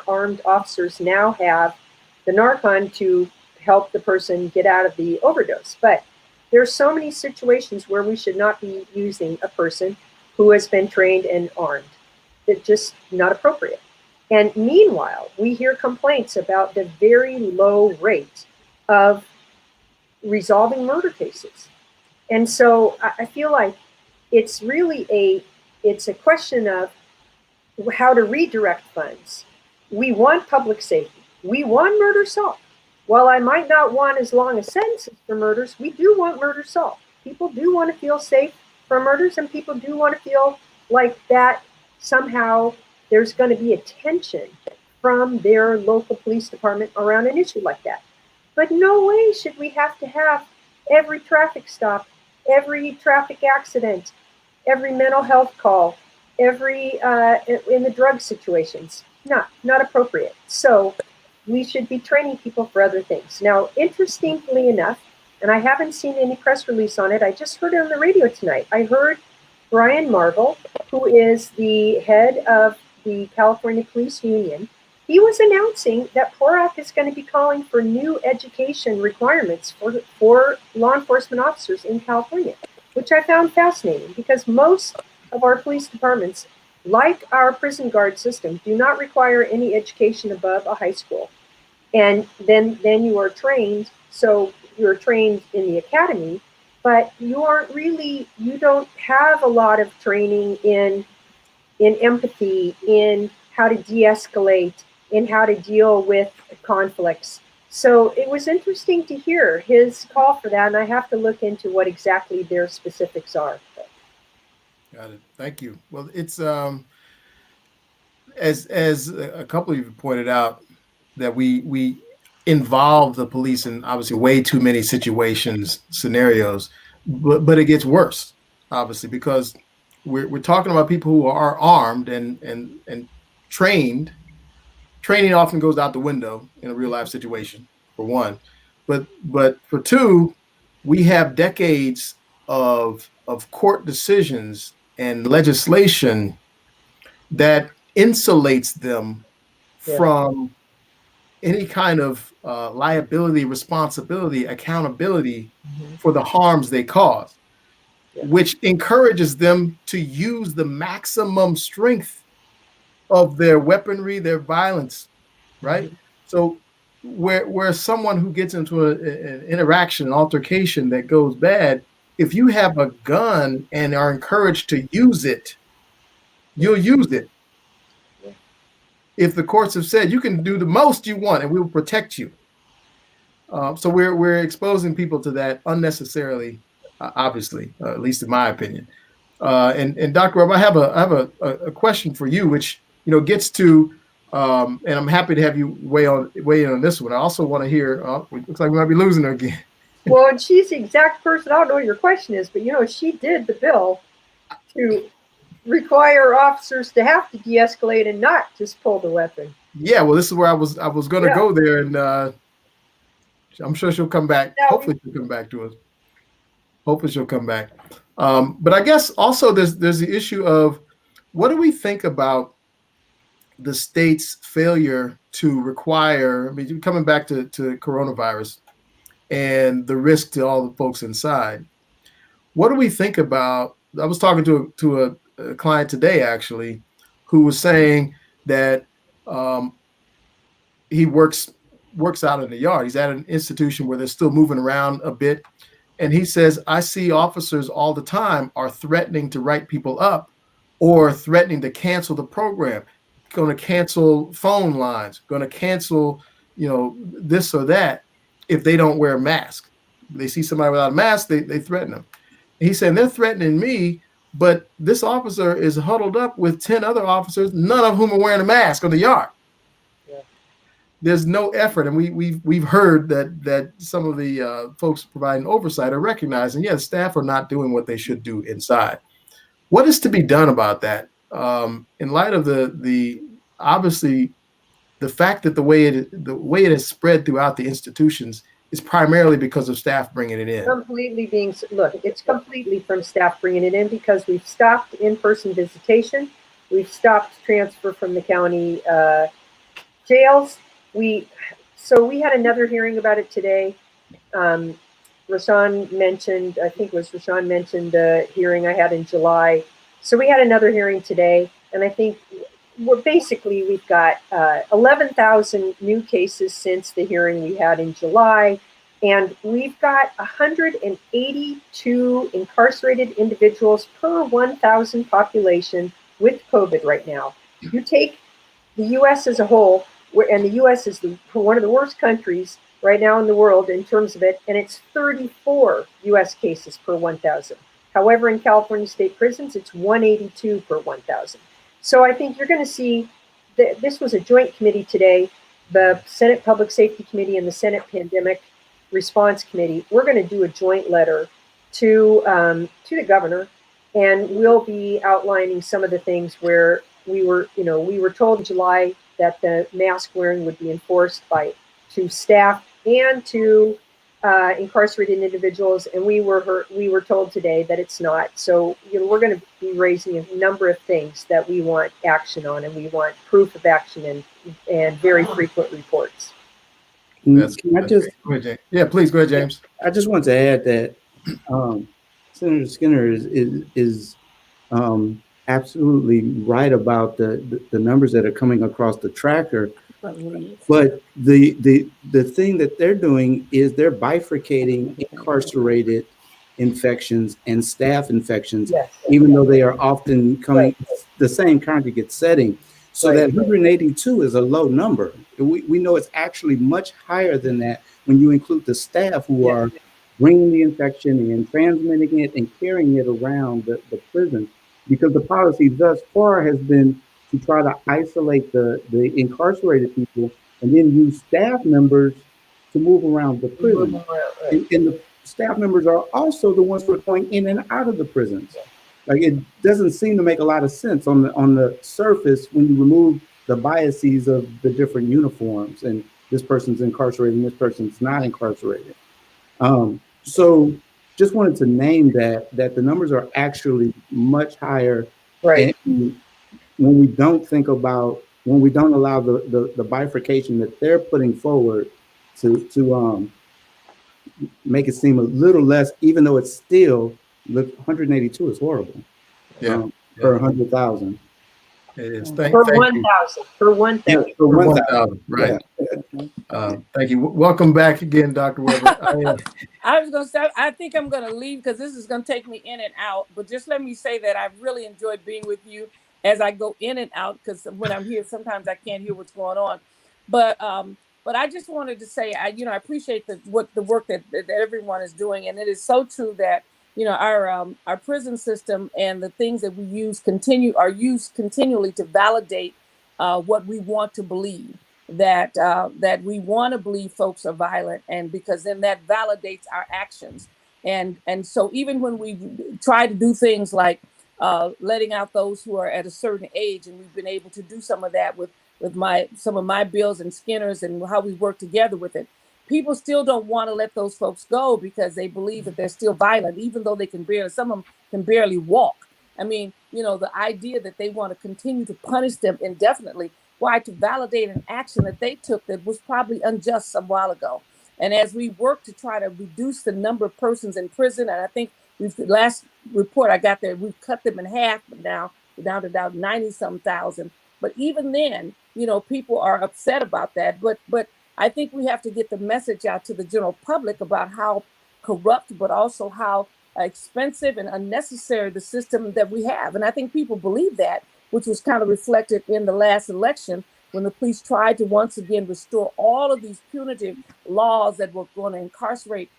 Speaker 5: armed officers now have the Narcan to help the person get out of the overdose. But there's so many situations where we should not be using a person who has been trained and armed. It's just not appropriate. And meanwhile, we hear complaints about the very low rate of resolving murder cases. And so I feel like it's really it's a question of how to redirect funds. We want public safety. We want murder solved. While I might not want as long a sentences for murders, we do want murder solved. People do want to feel safe from murders, and people do want to feel like that somehow there's going to be attention from their local police department around an issue like that. But no way should we have to have every traffic stop, every traffic accident, every mental health call, every in the drug situations. Not appropriate. So we should be training people for other things. Now, interestingly enough, and I haven't seen any press release on it, I just heard it on the radio tonight. I heard Brian Marvel, who is the head of the California Police Union, he was announcing that PORAC is going to be calling for new education requirements for law enforcement officers in California, which I found fascinating because most of our police departments, like our prison guard system, do not require any education above a high school. And then you are trained, so you're trained in the academy, but you don't have a lot of training in empathy, in how to de-escalate, in how to deal with conflicts. So it was interesting to hear his call for that, and I have to look into what exactly their specifics are.
Speaker 1: Got it. Thank you. Well, it's as a couple of you pointed out, that we involve the police in obviously way too many scenarios, but it gets worse, obviously, because we're talking about people who are armed and trained. Training often goes out the window in a real life situation, for one, but for two, we have decades of court decisions and legislation that insulates them from any kind of liability, responsibility, accountability for the harms they cause, which encourages them to use the maximum strength of their weaponry, their violence, right? So where someone who gets into an interaction, an altercation that goes bad, if you have a gun and are encouraged to use it, you'll use it. If the courts have said you can do the most you want and we will protect you. So we're exposing people to that unnecessarily, obviously, at least in my opinion. And Dr. Rob, I have a question for you, which gets to, and I'm happy to have you weigh in on this one. I also want to hear. It looks like we might be losing her again.
Speaker 5: Well, and she's the exact person. I don't know what your question is, but she did the bill to require officers to have to de-escalate and not just pull the weapon.
Speaker 1: Yeah, well, this is where I was going to go there, and I'm sure she'll come back. Hopefully, she'll come back to us. Hopefully, she'll come back. But I guess also there's the issue of what do we think about the state's failure to require? I mean, coming back to coronavirus and the risk to all the folks inside. What do we think about? I was talking to a client today, actually, who was saying that he works out in the yard. He's at an institution where they're still moving around a bit. And he says, I see officers all the time are threatening to write people up or threatening to cancel the program, going to cancel phone lines, going to cancel, this or that if they don't wear a mask. They see somebody without a mask, they threaten them. And he said, they're threatening me, but this officer is huddled up with 10 other officers, none of whom are wearing a mask on the yard. There's no effort, and we've heard that some of the folks providing oversight are recognizing, staff are not doing what they should do inside. What is to be done about that? In light of the obviously the fact that the way it has spread throughout the institutions is primarily because of staff bringing it in.
Speaker 5: It's completely from staff bringing it in because we've stopped in-person visitation, we've stopped transfer from the county jails. We had another hearing about it today. Rason mentioned the hearing I had in July. So we had another hearing today, and I think we've got 11,000 new cases since the hearing we had in July, and we've got 182 incarcerated individuals per 1,000 population with COVID right now. You take the U.S. as a whole, and the U.S. is one of the worst countries right now in the world in terms of it, and it's 34 U.S. cases per 1,000. However, in California state prisons, it's 182 per 1,000. So I think you're going to see this was a joint committee today, the Senate Public Safety Committee and the Senate Pandemic response committee, we're going to do a joint letter to the governor, and we'll be outlining some of the things where we were told in July that the mask wearing would be enforced to staff and to incarcerated individuals, and we were told today that it's not. So we're going to be raising a number of things that we want action on, and we want proof of action and very frequent reports.
Speaker 4: Can I just?
Speaker 1: Go ahead, James. Yeah, please go ahead, James.
Speaker 4: I just want to add that Senator Skinner is absolutely right about the numbers that are coming across the tracker. But the thing that they're doing is they're bifurcating incarcerated infections and staff infections,
Speaker 5: Yes.
Speaker 4: even though they are often coming the same congregate setting. So that 182 is a low number. We know it's actually much higher than that when you include the staff who are bringing the infection and transmitting it and carrying it around the prison, because the policy thus far has been to try to isolate the incarcerated people and then use staff members to move around the prison. And the staff members are also the ones who are going in and out of the prisons. Like, it doesn't seem to make a lot of sense on the surface when you remove the biases of the different uniforms and this person's incarcerated and this person's not incarcerated. So just wanted to name that the numbers are actually much higher.
Speaker 5: Right.
Speaker 4: And when we don't allow the bifurcation that they're putting forward to make it seem a little less, even though it's still, look, 182 is horrible. Per 100,000.
Speaker 1: It is.
Speaker 5: Per 1,000. Per 1,000.
Speaker 4: Yeah, per 1,000.
Speaker 1: Right. Thank you. Welcome back again, Dr. Weber.
Speaker 6: I was going to say, I think I'm going to leave because this is going to take me in and out. But just let me say that I've really enjoyed being with you as I go in and out, because when I'm here, sometimes I can't hear what's going on. But I just wanted to say, I appreciate the work that everyone is doing, and it is so true that our prison system and the things that we are used continually to validate what we want to believe, that we want to believe folks are violent, and because then that validates our actions. And so even when we try to do things like letting out those who are at a certain age, and we've been able to do some of that with some of my bills and Skinner's and how we work together with it, people still don't want to let those folks go because they believe that they're still violent, even though some of them can barely walk. I mean, the idea that they want to continue to punish them indefinitely, why? To validate an action that they took that was probably unjust some while ago. And as we work to try to reduce the number of persons in prison, and I think the last report I got there, we've cut them in half, but now we're down to about 90-some thousand. But even then, people are upset about that. But I think we have to get the message out to the general public about how corrupt, but also how expensive and unnecessary the system that we have. And I think people believe that, which was kind of reflected in the last election when the police tried to once again restore all of these punitive laws that were going to incarcerate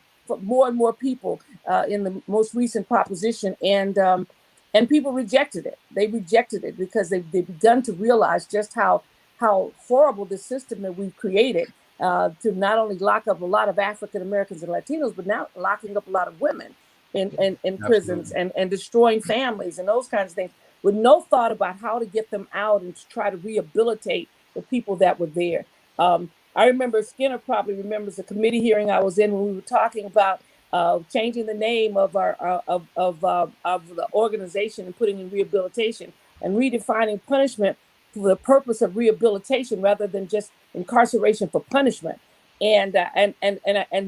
Speaker 6: more and more people in the most recent proposition. And people rejected it. They rejected it because they've begun to realize just how horrible the system that we've created to not only lock up a lot of African Americans and Latinos, but now locking up a lot of women in prisons and destroying families and those kinds of things, with no thought about how to get them out and to try to rehabilitate the people that were there. I remember, Skinner probably remembers the committee hearing I was in when we were talking about changing the name of the organization and putting in rehabilitation and redefining punishment for the purpose of rehabilitation rather than just incarceration for punishment. And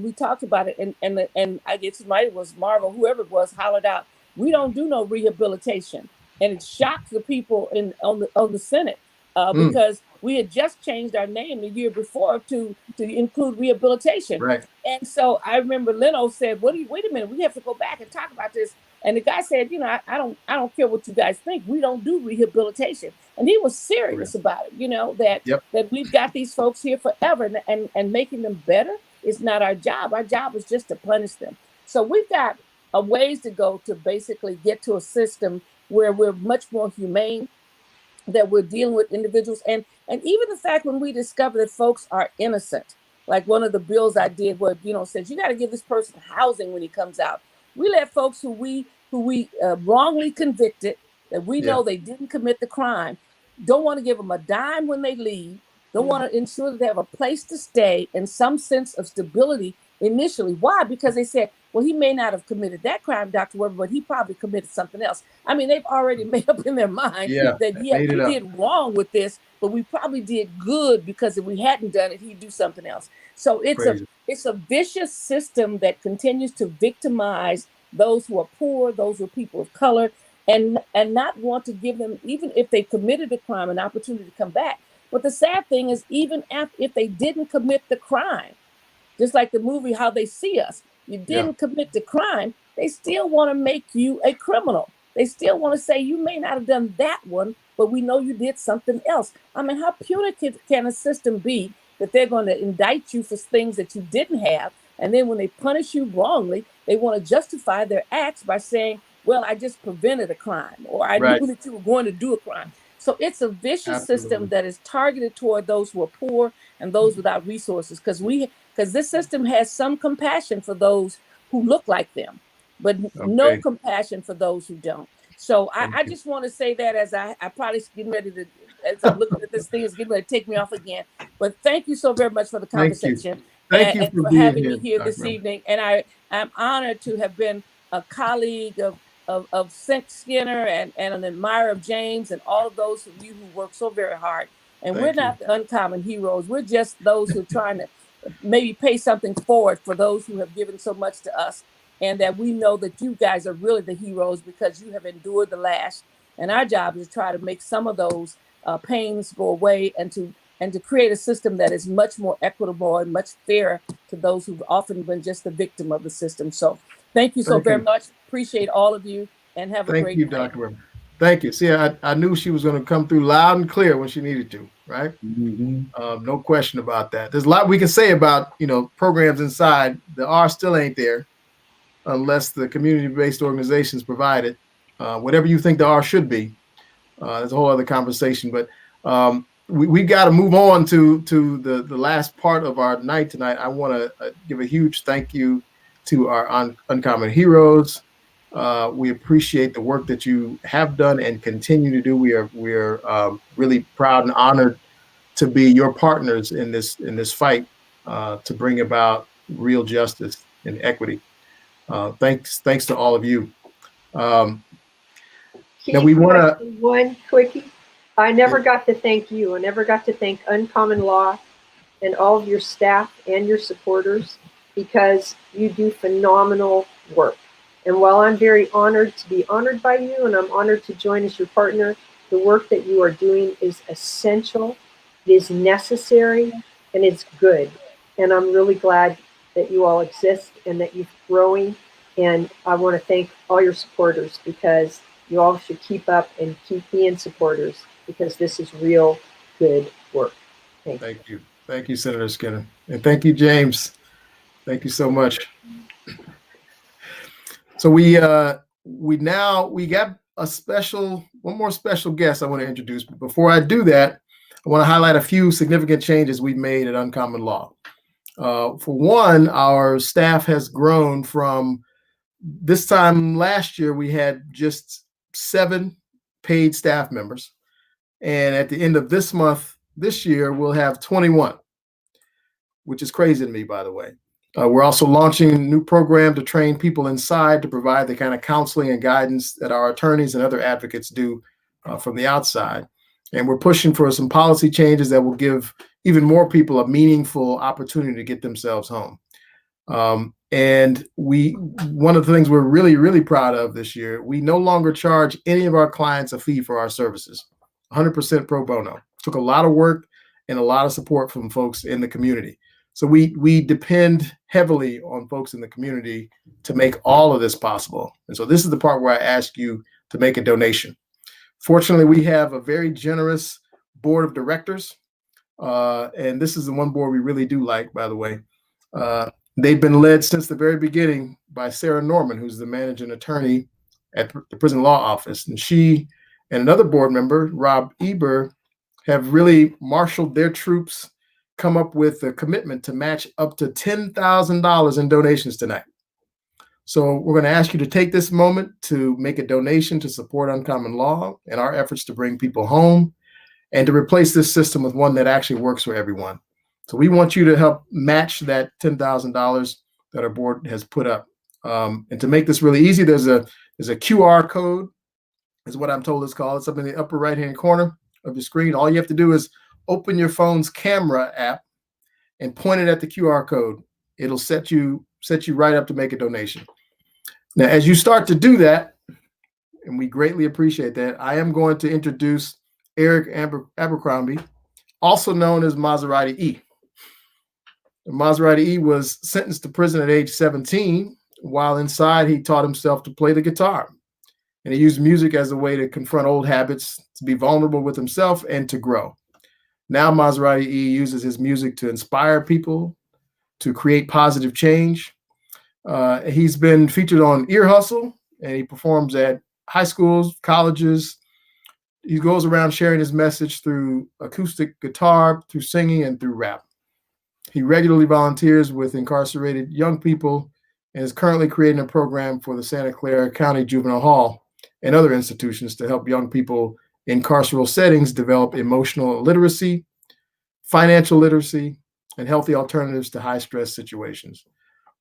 Speaker 6: we talked about it, and I guess it was Marvel, whoever it was, hollered out, "We don't do no rehabilitation," and it shocked the people on the Senate because we had just changed our name the year before to include rehabilitation.
Speaker 1: Right.
Speaker 6: And so I remember Leno said, wait a minute, we have to go back and talk about this. And the guy said, I don't care what you guys think. We don't do rehabilitation. And he was serious about it, that we've got these folks here forever, and making them better is not our job. Our job is just to punish them. So we've got a ways to go to basically get to a system where we're much more humane, that we're dealing with individuals. And even the fact when we discover that folks are innocent, Like one of the bills I did where, says you got to give this person housing when he comes out. We let folks who we wrongly convicted, that we know they didn't commit the crime, don't want to give them a dime when they leave, don't want to ensure that they have a place to stay and some sense of stability initially. Why? Because they said, well, he may not have committed that crime, Dr. Weber, but he probably committed something else. I mean, they've already made up in their mind that, we did wrong with this, but we probably did good because if we hadn't done it, he'd do something else. So it's a vicious system that continues to victimize those who are poor, those who are people of color, and not want to give them, even if they committed a crime, an opportunity to come back. But the sad thing is, even if they didn't commit the crime, just like the movie How They See Us, you didn't commit the crime, they still want to make you a criminal. They still want to say you may not have done that one, but we know you did something else. I mean, how punitive can a system be that they're going to indict you for things that you didn't have? And then when they punish you wrongly, they want to justify their acts by saying, well, I just prevented a crime, or I knew that you were going to do a crime. So it's a vicious system that is targeted toward those who are poor and those without resources, because this system has some compassion for those who look like them, but no compassion for those who don't. So I just want to say that as I probably getting ready to, as I'm looking at this thing, is getting ready to take me off again. But thank you so very much for the conversation.
Speaker 1: Thank you
Speaker 6: for having me here this evening. And I'm honored to have been a colleague of Skinner and an admirer of James and all of those of you who work so very hard. And we're not the uncommon heroes. We're just those who are trying to maybe pay something forward for those who have given so much to us. And that we know that you guys are really the heroes because you have endured the lash. And our job is to try to make some of those pains go away and to create a system that is much more equitable and much fairer to those who've often been just the victim of the system. So thank you so very much. Appreciate all of you and have a great day.
Speaker 1: Thank you, Dr. Weber. Thank you. See, I knew she was going to come through loud and clear when she needed to, right? No question about that. There's a lot we can say about, programs inside. The R still ain't there unless the community-based organizations provide it. Whatever you think the R should be, there's a whole other conversation. But we've got to move on to the last part of our night tonight. I want to give a huge thank you to our Uncommon Heroes. We appreciate the work that you have done and continue to do. We are really proud and honored to be your partners in this fight to bring about real justice and equity. Thanks to all of you. Now we want to
Speaker 5: one quickie. I never got to thank you. I never got to thank Uncommon Law and all of your staff and your supporters because you do phenomenal work. And while I'm very honored to be honored by you and I'm honored to join as your partner, the work that you are doing is essential, it is necessary, and it's good. And I'm really glad that you all exist and that you're growing. And I want to thank all your supporters because you all should keep up and keep being supporters because this is real good work. Thank you.
Speaker 1: Thank you, Senator Skinner. And thank you, James. Thank you so much. So we got one more special guest I want to introduce. But before I do that, I want to highlight a few significant changes we've made at Uncommon Law. For one, our staff has grown from this time last year, we had just 7 paid staff members. And at the end of this month, this year, we'll have 21, which is crazy to me, by the way. We're also launching a new program to train people inside to provide the kind of counseling and guidance that our attorneys and other advocates do from the outside. And we're pushing for some policy changes that will give even more people a meaningful opportunity to get themselves home. And one of the things we're really, really proud of this year, we no longer charge any of our clients a fee for our services, 100% pro bono. Took a lot of work and a lot of support from folks in the community. So we depend heavily on folks in the community to make all of this possible. And so this is the part where I ask you to make a donation. Fortunately, we have a very generous board of directors. And this is the one board we really do like, by the way. They've been led since the very beginning by Sarah Norman, who's the managing attorney at the Prison Law Office. And she and another board member, Rob Eber, have really marshaled their troops come up with a commitment to match up to $10,000 in donations tonight. So we're going to ask you to take this moment to make a donation to support UnCommon Law and our efforts to bring people home and to replace this system with one that actually works for everyone. So we want you to help match that $10,000 that our board has put up. And to make this really easy, there's a QR code, is what I'm told it's called. It's up in the upper right-hand corner of your screen. All you have to do is open your phone's camera app and point it at the QR code. It'll set you right up to make a donation. Now, as you start to do that, and we greatly appreciate that, I am going to introduce Eric Abercrombie, also known as Maserati E. Maserati E was sentenced to prison at age 17. While inside, he taught himself to play the guitar. And he used music as a way to confront old habits, to be vulnerable with himself, and to grow. Now Maserati E uses his music to inspire people, to create positive change. He's been featured on Ear Hustle, and he performs at high schools, colleges. He goes around sharing his message through acoustic guitar, through singing, and through rap. He regularly volunteers with incarcerated young people and is currently creating a program for the Santa Clara County Juvenile Hall and other institutions to help young people in carceral settings develop emotional literacy, financial literacy, and healthy alternatives to high-stress situations.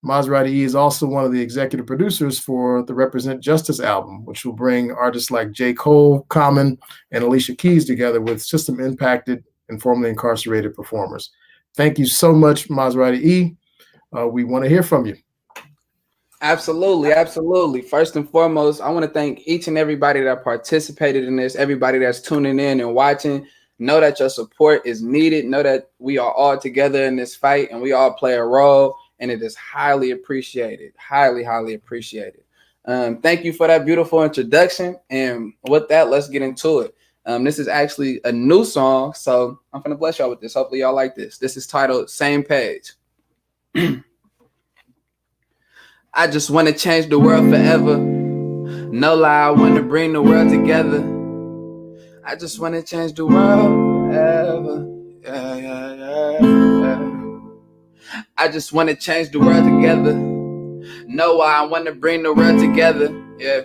Speaker 1: Maserati E is also one of the executive producers for the Represent Justice album, which will bring artists like J. Cole, Common, and Alicia Keys together with system-impacted and formerly incarcerated performers. Thank you so much, Maserati E. We want to hear from you.
Speaker 7: Absolutely, absolutely. First and foremost, I want to thank each and everybody that participated in this, everybody that's tuning in and watching. Know that your support is needed. Know that we are all together in this fight and we all play a role, and it is highly appreciated, highly, highly appreciated. Thank you for that beautiful introduction. And with that, let's get into it. This is actually a new song, so I'm going to bless y'all with this. Hopefully y'all like this. This is titled Same Page. I just want to change the world forever. No lie, I want to bring the world together. I just want to change the world forever. Yeah, yeah, yeah, yeah. I just want to change the world together. No lie, I want to bring the world together. Yeah.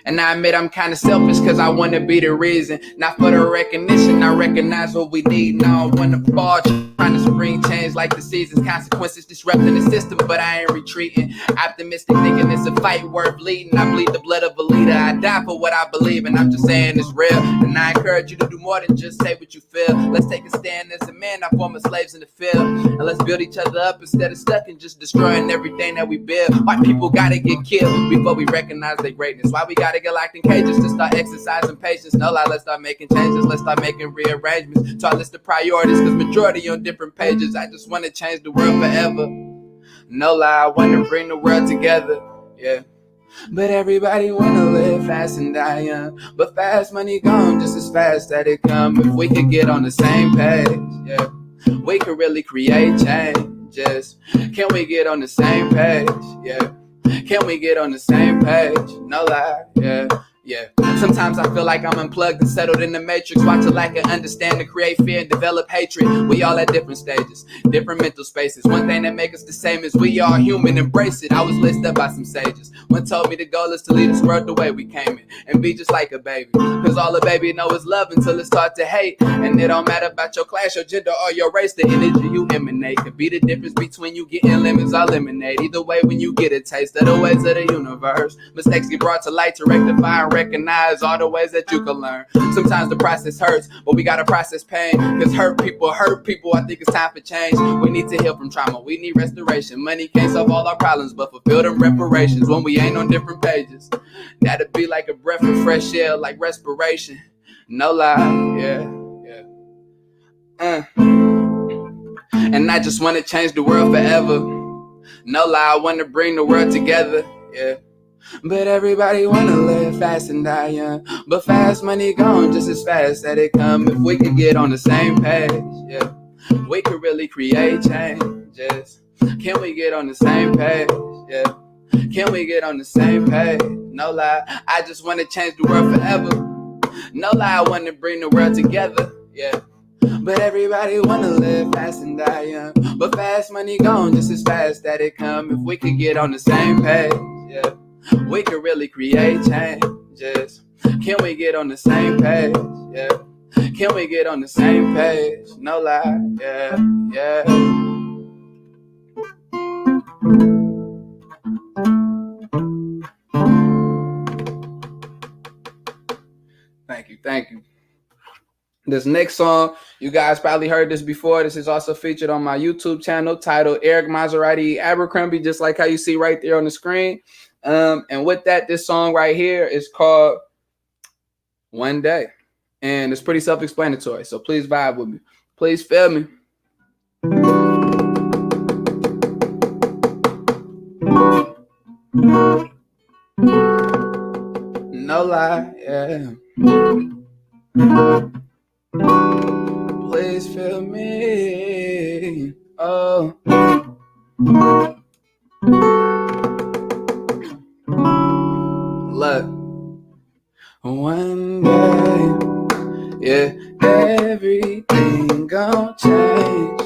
Speaker 7: And I admit I'm kind of selfish because I want to be the reason. Not for the recognition, I recognize what we need. Now I want to fall, trying to spring change like the seasons. Consequences disrupting the system, but I ain't retreating. Optimistic thinking it's a fight worth leading. I bleed the blood of a leader. I die for what I believe, and I'm just saying it's real. And I encourage you to do more than just say what you feel. Let's take a stand as a man, not former slaves in the field. And let's build each other up instead of stuck and just destroying everything that we build. Why people gotta get killed before we recognize their greatness? Why we gotta get locked in cages to start exercising patience? No lie, let's start making changes. Let's start making rearrangements to our list of priorities, because majority on different pages. I just want to change the world forever. No lie, I want to bring the world together. Yeah. But everybody wanna live fast and die young. But fast money gone just as fast that it come. If we could get on the same page, yeah, we could really create changes. Can we get on the same page? Yeah. Can we get on the same page? No lie, yeah, yeah. Sometimes I feel like I'm unplugged and settled in the matrix. Watch a lack of understanding, create fear and develop hatred. We all at different stages, different mental spaces. One thing that makes us the same is we are human, embrace it. I was laced up by some sages. One told me the goal is to lead this world the way we came in and be just like a baby. Cause all a baby know is love until it start to hate. And it don't matter about your class, your gender, or your race. The energy you emanate could be the difference between you getting lemons or lemonade. Either way, when you get a taste of the ways of the universe, mistakes get brought to light to rectify and recognize all the ways that you can learn. Sometimes the process hurts, but we gotta process pain. Cause hurt people. I think it's time for change. We need to heal from trauma. We need restoration. Money can't solve all our problems, but fulfill them reparations when we ain't on different pages. That'd be like a breath of fresh air, like respiration. No lie, yeah, yeah. And I just want to change the world forever. No lie, I want to bring the world together, yeah. But everybody wanna live fast and die young. But fast money gone just as fast that it come. If we could get on the same page, yeah, we could really create changes. Can we get on the same page, yeah? Can we get on the same page? No lie, I just wanna change the world forever. No lie, I wanna bring the world together, yeah. But everybody wanna live fast and die young. But fast money gone just as fast that it come. If we could get on the same page, yeah, we could really create changes. Can we get on the same page? Yeah. Can we get on the same page? No lie, yeah, yeah. Thank you. This next song, you guys probably heard this before. This is also featured on my YouTube channel titled Eric Maserati Abercrombie, just like how you see right there on the screen. And with that, this song right here is called One Day. And it's pretty self-explanatory, so please vibe with me. Please feel me. No lie, yeah. Please feel me. Oh. Look. One day, yeah, everything gon' change.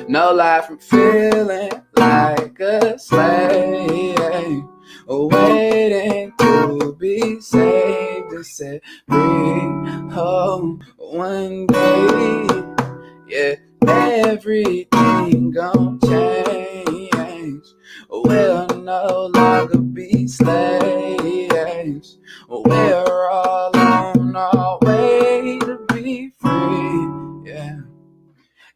Speaker 7: No lie, from feeling like a slave, waiting to be saved and set free. Oh, one day, yeah, everything gon' change. We'll no longer be slaves. We're all on our way to be free. Yeah.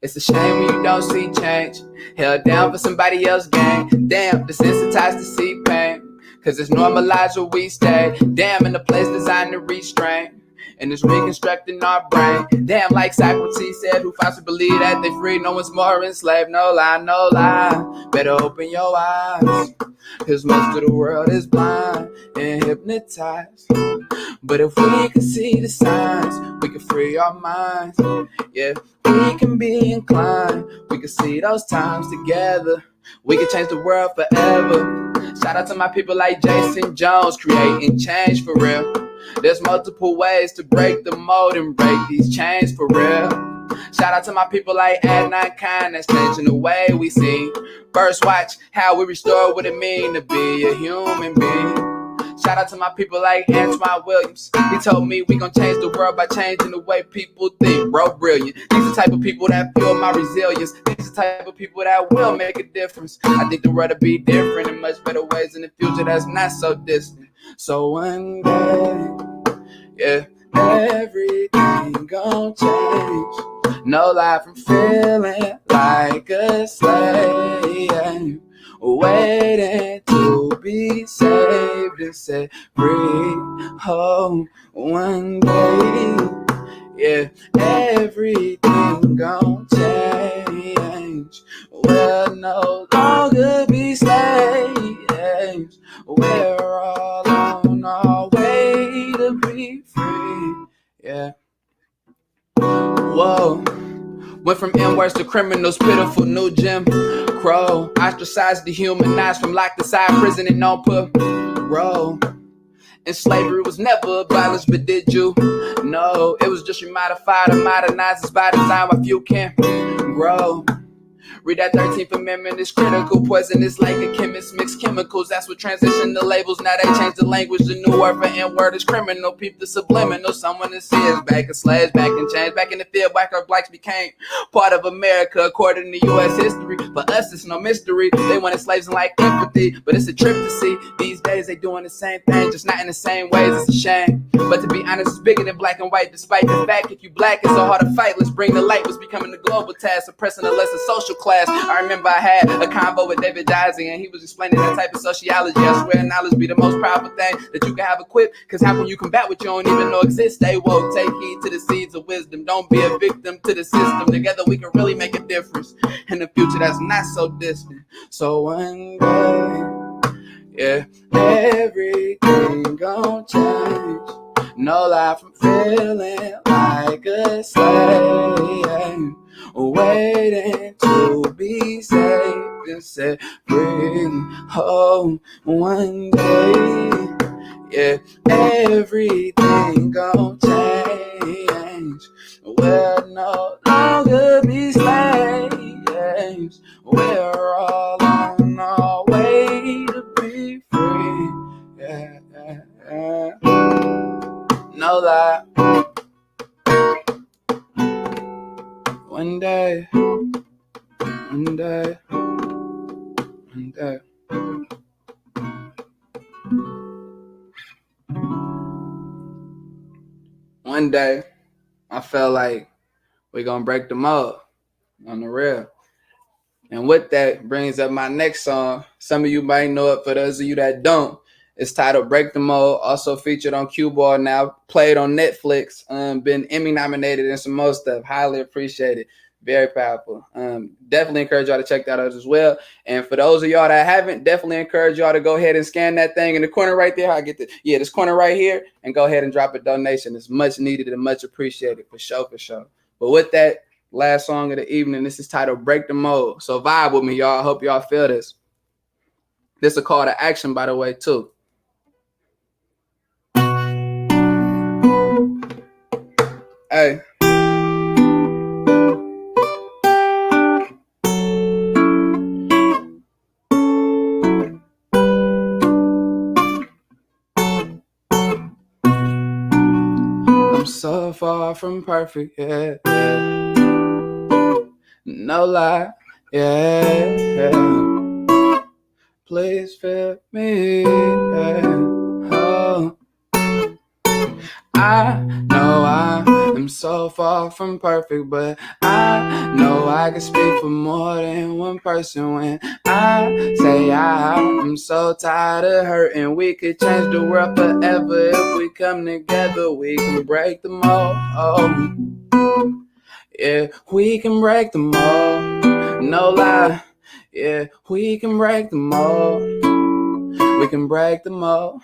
Speaker 7: It's a shame when you don't see change. Held down for somebody else's gain. Damn, desensitized to see pain. Cause it's normalized where we stay. Damn, in a place designed to restrain. And it's reconstructing our brain. Damn, like Socrates said, who finds to believe that they free, no one's more enslaved. No lie, no lie. Better open your eyes. Cause most of the world is blind and hypnotized. But if we can see the signs, we can free our minds. Yeah, we can be inclined. We can see those times together. We can change the world forever. Shout out to my people like Jason Jones, creating change for real. There's multiple ways to break the mold and break these chains for real. Shout out to my people like Adnan Khan, that's changing the way we see. First watch how we restore what it means to be a human being. Shout out to my people like Antoine Williams. He told me we gon' change the world by changing the way people think. Bro, brilliant. These are the type of people that fuel my resilience. These are the type of people that will make a difference. I think the world will be different in much better ways in the future that's not so distant. So one day, yeah, everything gon' change. No lie, from feeling like a slave, waiting to be saved and set free. Oh, one day, yeah, everything gon' change. We'll no longer be slaves. We're all on our way to be free. Yeah. Whoa. Went from N-words to criminals, pitiful new Jim Crow. Ostracized, dehumanized from locked inside prison and on parole. And slavery was never violence, but did you know it was just remodified or modernized? It's by design why few can grow. Read that 13th Amendment, it's critical. Poisonous like a chemist, mix chemicals. That's what transition the labels. Now they change the language. The new word for N-word is criminal. Peep the subliminal. Someone that says back in slaves, back in chains, back in the field, black or blacks became part of America according to U.S. history. For us, it's no mystery. They wanted slaves and like empathy, but it's a trip to see. These days they doing the same thing, just not in the same ways. It's a shame. But to be honest, it's bigger than black and white. Despite the fact if you black, it's so hard to fight. Let's bring the light. What's becoming the global task, suppressing a lesser social class. I remember I had a convo with David Dizing and he was explaining that type of sociology. I swear knowledge be the most powerful thing that you can have equipped. Cause how can you combat what you don't even know exists? Stay woke, take heed to the seeds of wisdom. Don't be a victim to the system. Together we can really make a difference in the future that's not so distant. So one day, yeah, everything gon' change. No lie, from feeling like a slave, waiting to be saved and set free. Oh, one day, yeah, everything gon' change. change. We'll no longer be slaves. We're all on our way to be free. Yeah, yeah, yeah. Know that one day, one day, one day. One day, I felt like we're gonna break the mold on the real. And with that brings up my next song. Some of you might know it, for those of you that don't. It's titled Break the Mold, also featured on Cue Ball now, played on Netflix, been Emmy nominated and some more stuff. Highly appreciated. Very powerful. Definitely encourage y'all to check that out as well. And for those of y'all that haven't, definitely encourage y'all to go ahead and scan that thing in the corner right there. This corner right here, and go ahead and drop a donation. It's much needed and much appreciated, for sure, for sure. But with that, last song of the evening, this is titled Break the Mold. So vibe with me, y'all. I hope y'all feel this. This is a call to action, by the way, too. Hey. I'm so far from perfect, yeah, yeah. No lie, yeah, yeah. Please feel me, yeah. Oh. I know I am so far from perfect, but I know I can speak for more than one person when I say I'm so tired of hurting. We could change the world forever if we come together. We can break the mold. Oh. Yeah, we can break the mold. No lie. Yeah, we can break the mold. We can break the mold.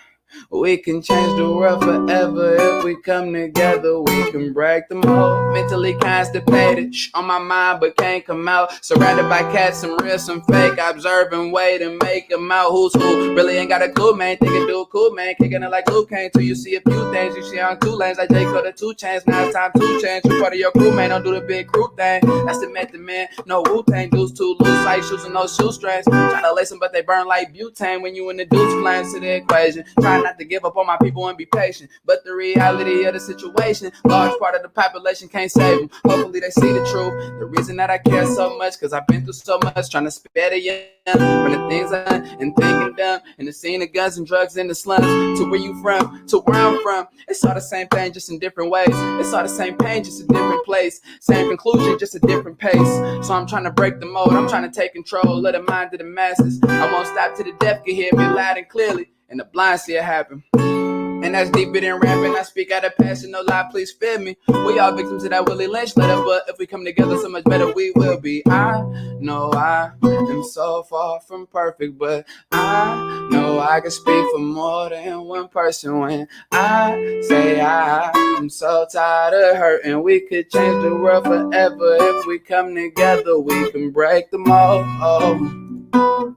Speaker 7: We can change the world forever if we come together. We can break the mold. Mentally constipated, on my mind but can't come out. Surrounded by cats, some real, some fake. Observing, wait and make them out. Who's who? Really ain't got a clue, man. Think it do cool, man. Kicking it like Luke Kane till you see a few things. You see on 2 lanes like J. Cole, the 2 chains. Now it's time to change. You part of your crew, man. Don't do the big crew thing. That's the method, man. No Wu-Tang dudes too loose like shoes and no shoestrings. Trying to lace them, but they burn like butane when you in the dudes flames to the equation. Trying not to give up on my people and be patient, but the reality of the situation, large part of the population can't save them. Hopefully they see the truth. The reason that I care so much, cause I've been through so much, trying to spare the young from the things I done and thinking dumb, and the scene of guns and drugs in the slums. To where you from, to where I'm from, it's all the same thing, just in different ways. It's all the same pain, just a different place. Same conclusion, just a different pace. So I'm trying to break the mold. I'm trying to take control of the mind of the masses. I won't stop till the deaf can hear me loud and clearly, and the blind see it happen. And that's deeper than rapping. I speak out of passion, no lie, please feel me. We all victims of that Willie Lynch letter, but if we come together, so much better we will be. I know I am so far from perfect, but I know I can speak for more than one person when I say I'm so tired of hurting. We could change the world forever if we come together. We can break the mold. Oh.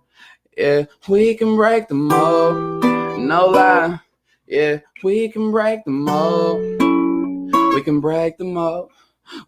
Speaker 7: Yeah, we can break the mold. No lie. Yeah, we can break the mold. We can break the mold.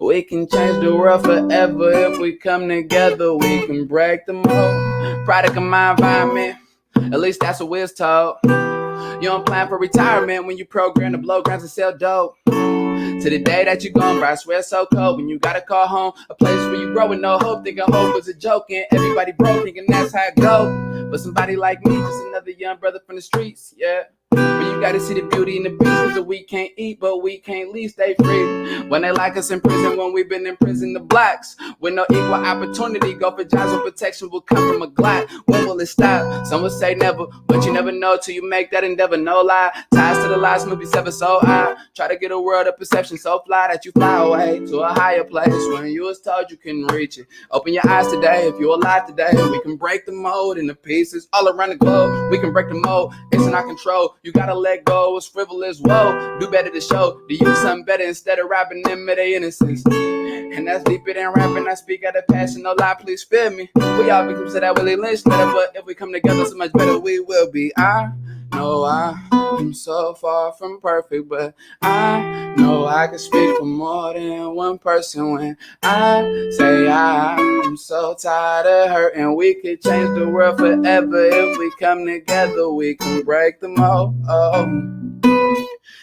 Speaker 7: We can change the world forever if we come together. We can break the mold. Product of my environment, at least that's what we're told. You don't plan for retirement when you program to blow grounds and sell dope. To the day that you're gone, bro, I swear it's so cold when you gotta call home a place where you grow with no hope, thinking hope was a joke and everybody broke, thinking that's how it go. But somebody like me, just another young brother from the streets, yeah. But you gotta see the beauty in the beast, cause we can't eat, but we can't leave, stay free. When they like us in prison, when we've been in prison, the blacks with no equal opportunity, go for jobs when protection will come from a Glock. When will it stop? Some will say never, but you never know till you make that endeavor, no lie. Ties to the lies, movies ever so high. Try to get a world of perception so fly that you fly away to a higher place when you was told you couldn't reach it. Open your eyes today, if you're alive today, we can break the mold into pieces all around the globe. We can break the mold, it's in our control. You gotta let go, it's frivolous, whoa. Do better to show the youth something better instead of robbing them of their innocence. And that's deeper than rapping, I speak out of passion, no lie, please feel me. We all victims of that Willie Lynch letter, but if we come together, so much better we will be. I No, I'm so far from perfect, but I know I can speak for more than one person when I say I'm so tired of hurting. We could change the world forever if we come together. We can break the mold.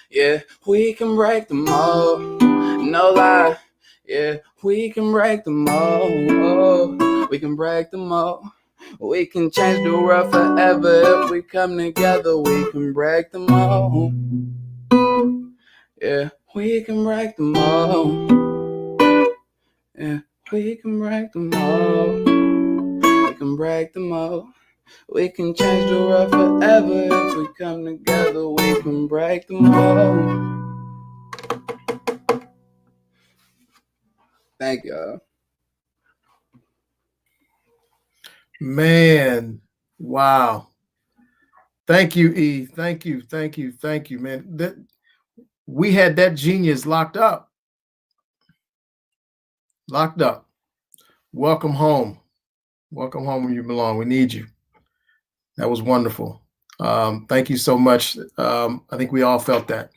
Speaker 7: Yeah, we can break the mold. No lie. Yeah, we can break the mold. We can break the mold. We can change the world forever if we come together. We can break the mold. Yeah, we can break the mold. Yeah, we can break the mold. We can break the mold. We can change the world forever if we come together. We can break the mold. Thank y'all.
Speaker 1: Man, wow. Thank you, E. Thank you, thank you, thank you, man. We had that genius locked up. Locked up. Welcome home. Welcome home where you belong. We need you. That was wonderful. Thank you so much. I think we all felt that.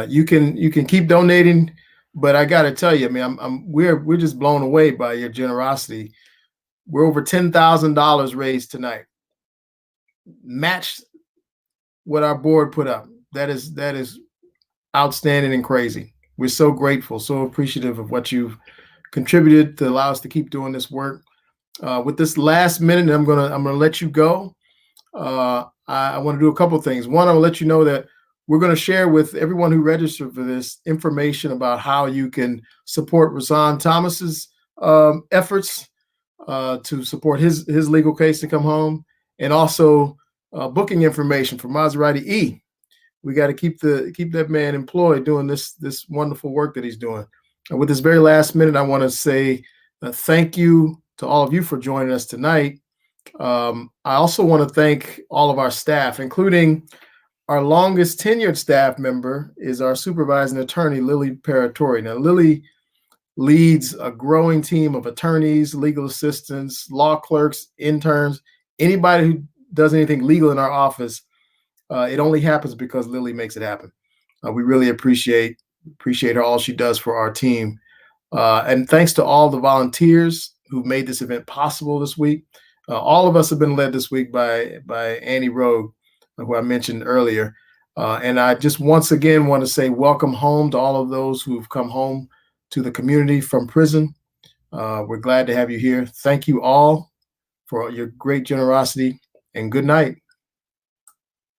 Speaker 1: You can keep donating, but I got to tell you, I mean, we're just blown away by your generosity. We're over $10,000 raised tonight. Matched what our board put up. That is outstanding and crazy. We're so grateful, so appreciative of what you've contributed to allow us to keep doing this work. With this last minute, I'm gonna let you go. I want to do a couple of things. One, I'll let you know that we're going to share with everyone who registered for this information about how you can support Rason Thomas's efforts to support his legal case to come home, and also booking information for Maserati E. We got to keep that man employed doing this wonderful work that he's doing. And with this very last minute, I want to say thank you to all of you for joining us tonight. I also want to thank all of our staff, including our longest tenured staff member is our supervising attorney, Lily Paratori. Now, Lily leads a growing team of attorneys, legal assistants, law clerks, interns, anybody who does anything legal in our office. It only happens because Lily makes it happen. We really appreciate her, all she does for our team. And thanks to all the volunteers who made this event possible this week. All of us have been led this week by Annie Rogue, who I mentioned earlier. And I just once again want to say welcome home to all of those who've come home to the community from prison. We're glad to have you here. Thank you all for your great generosity, and good night.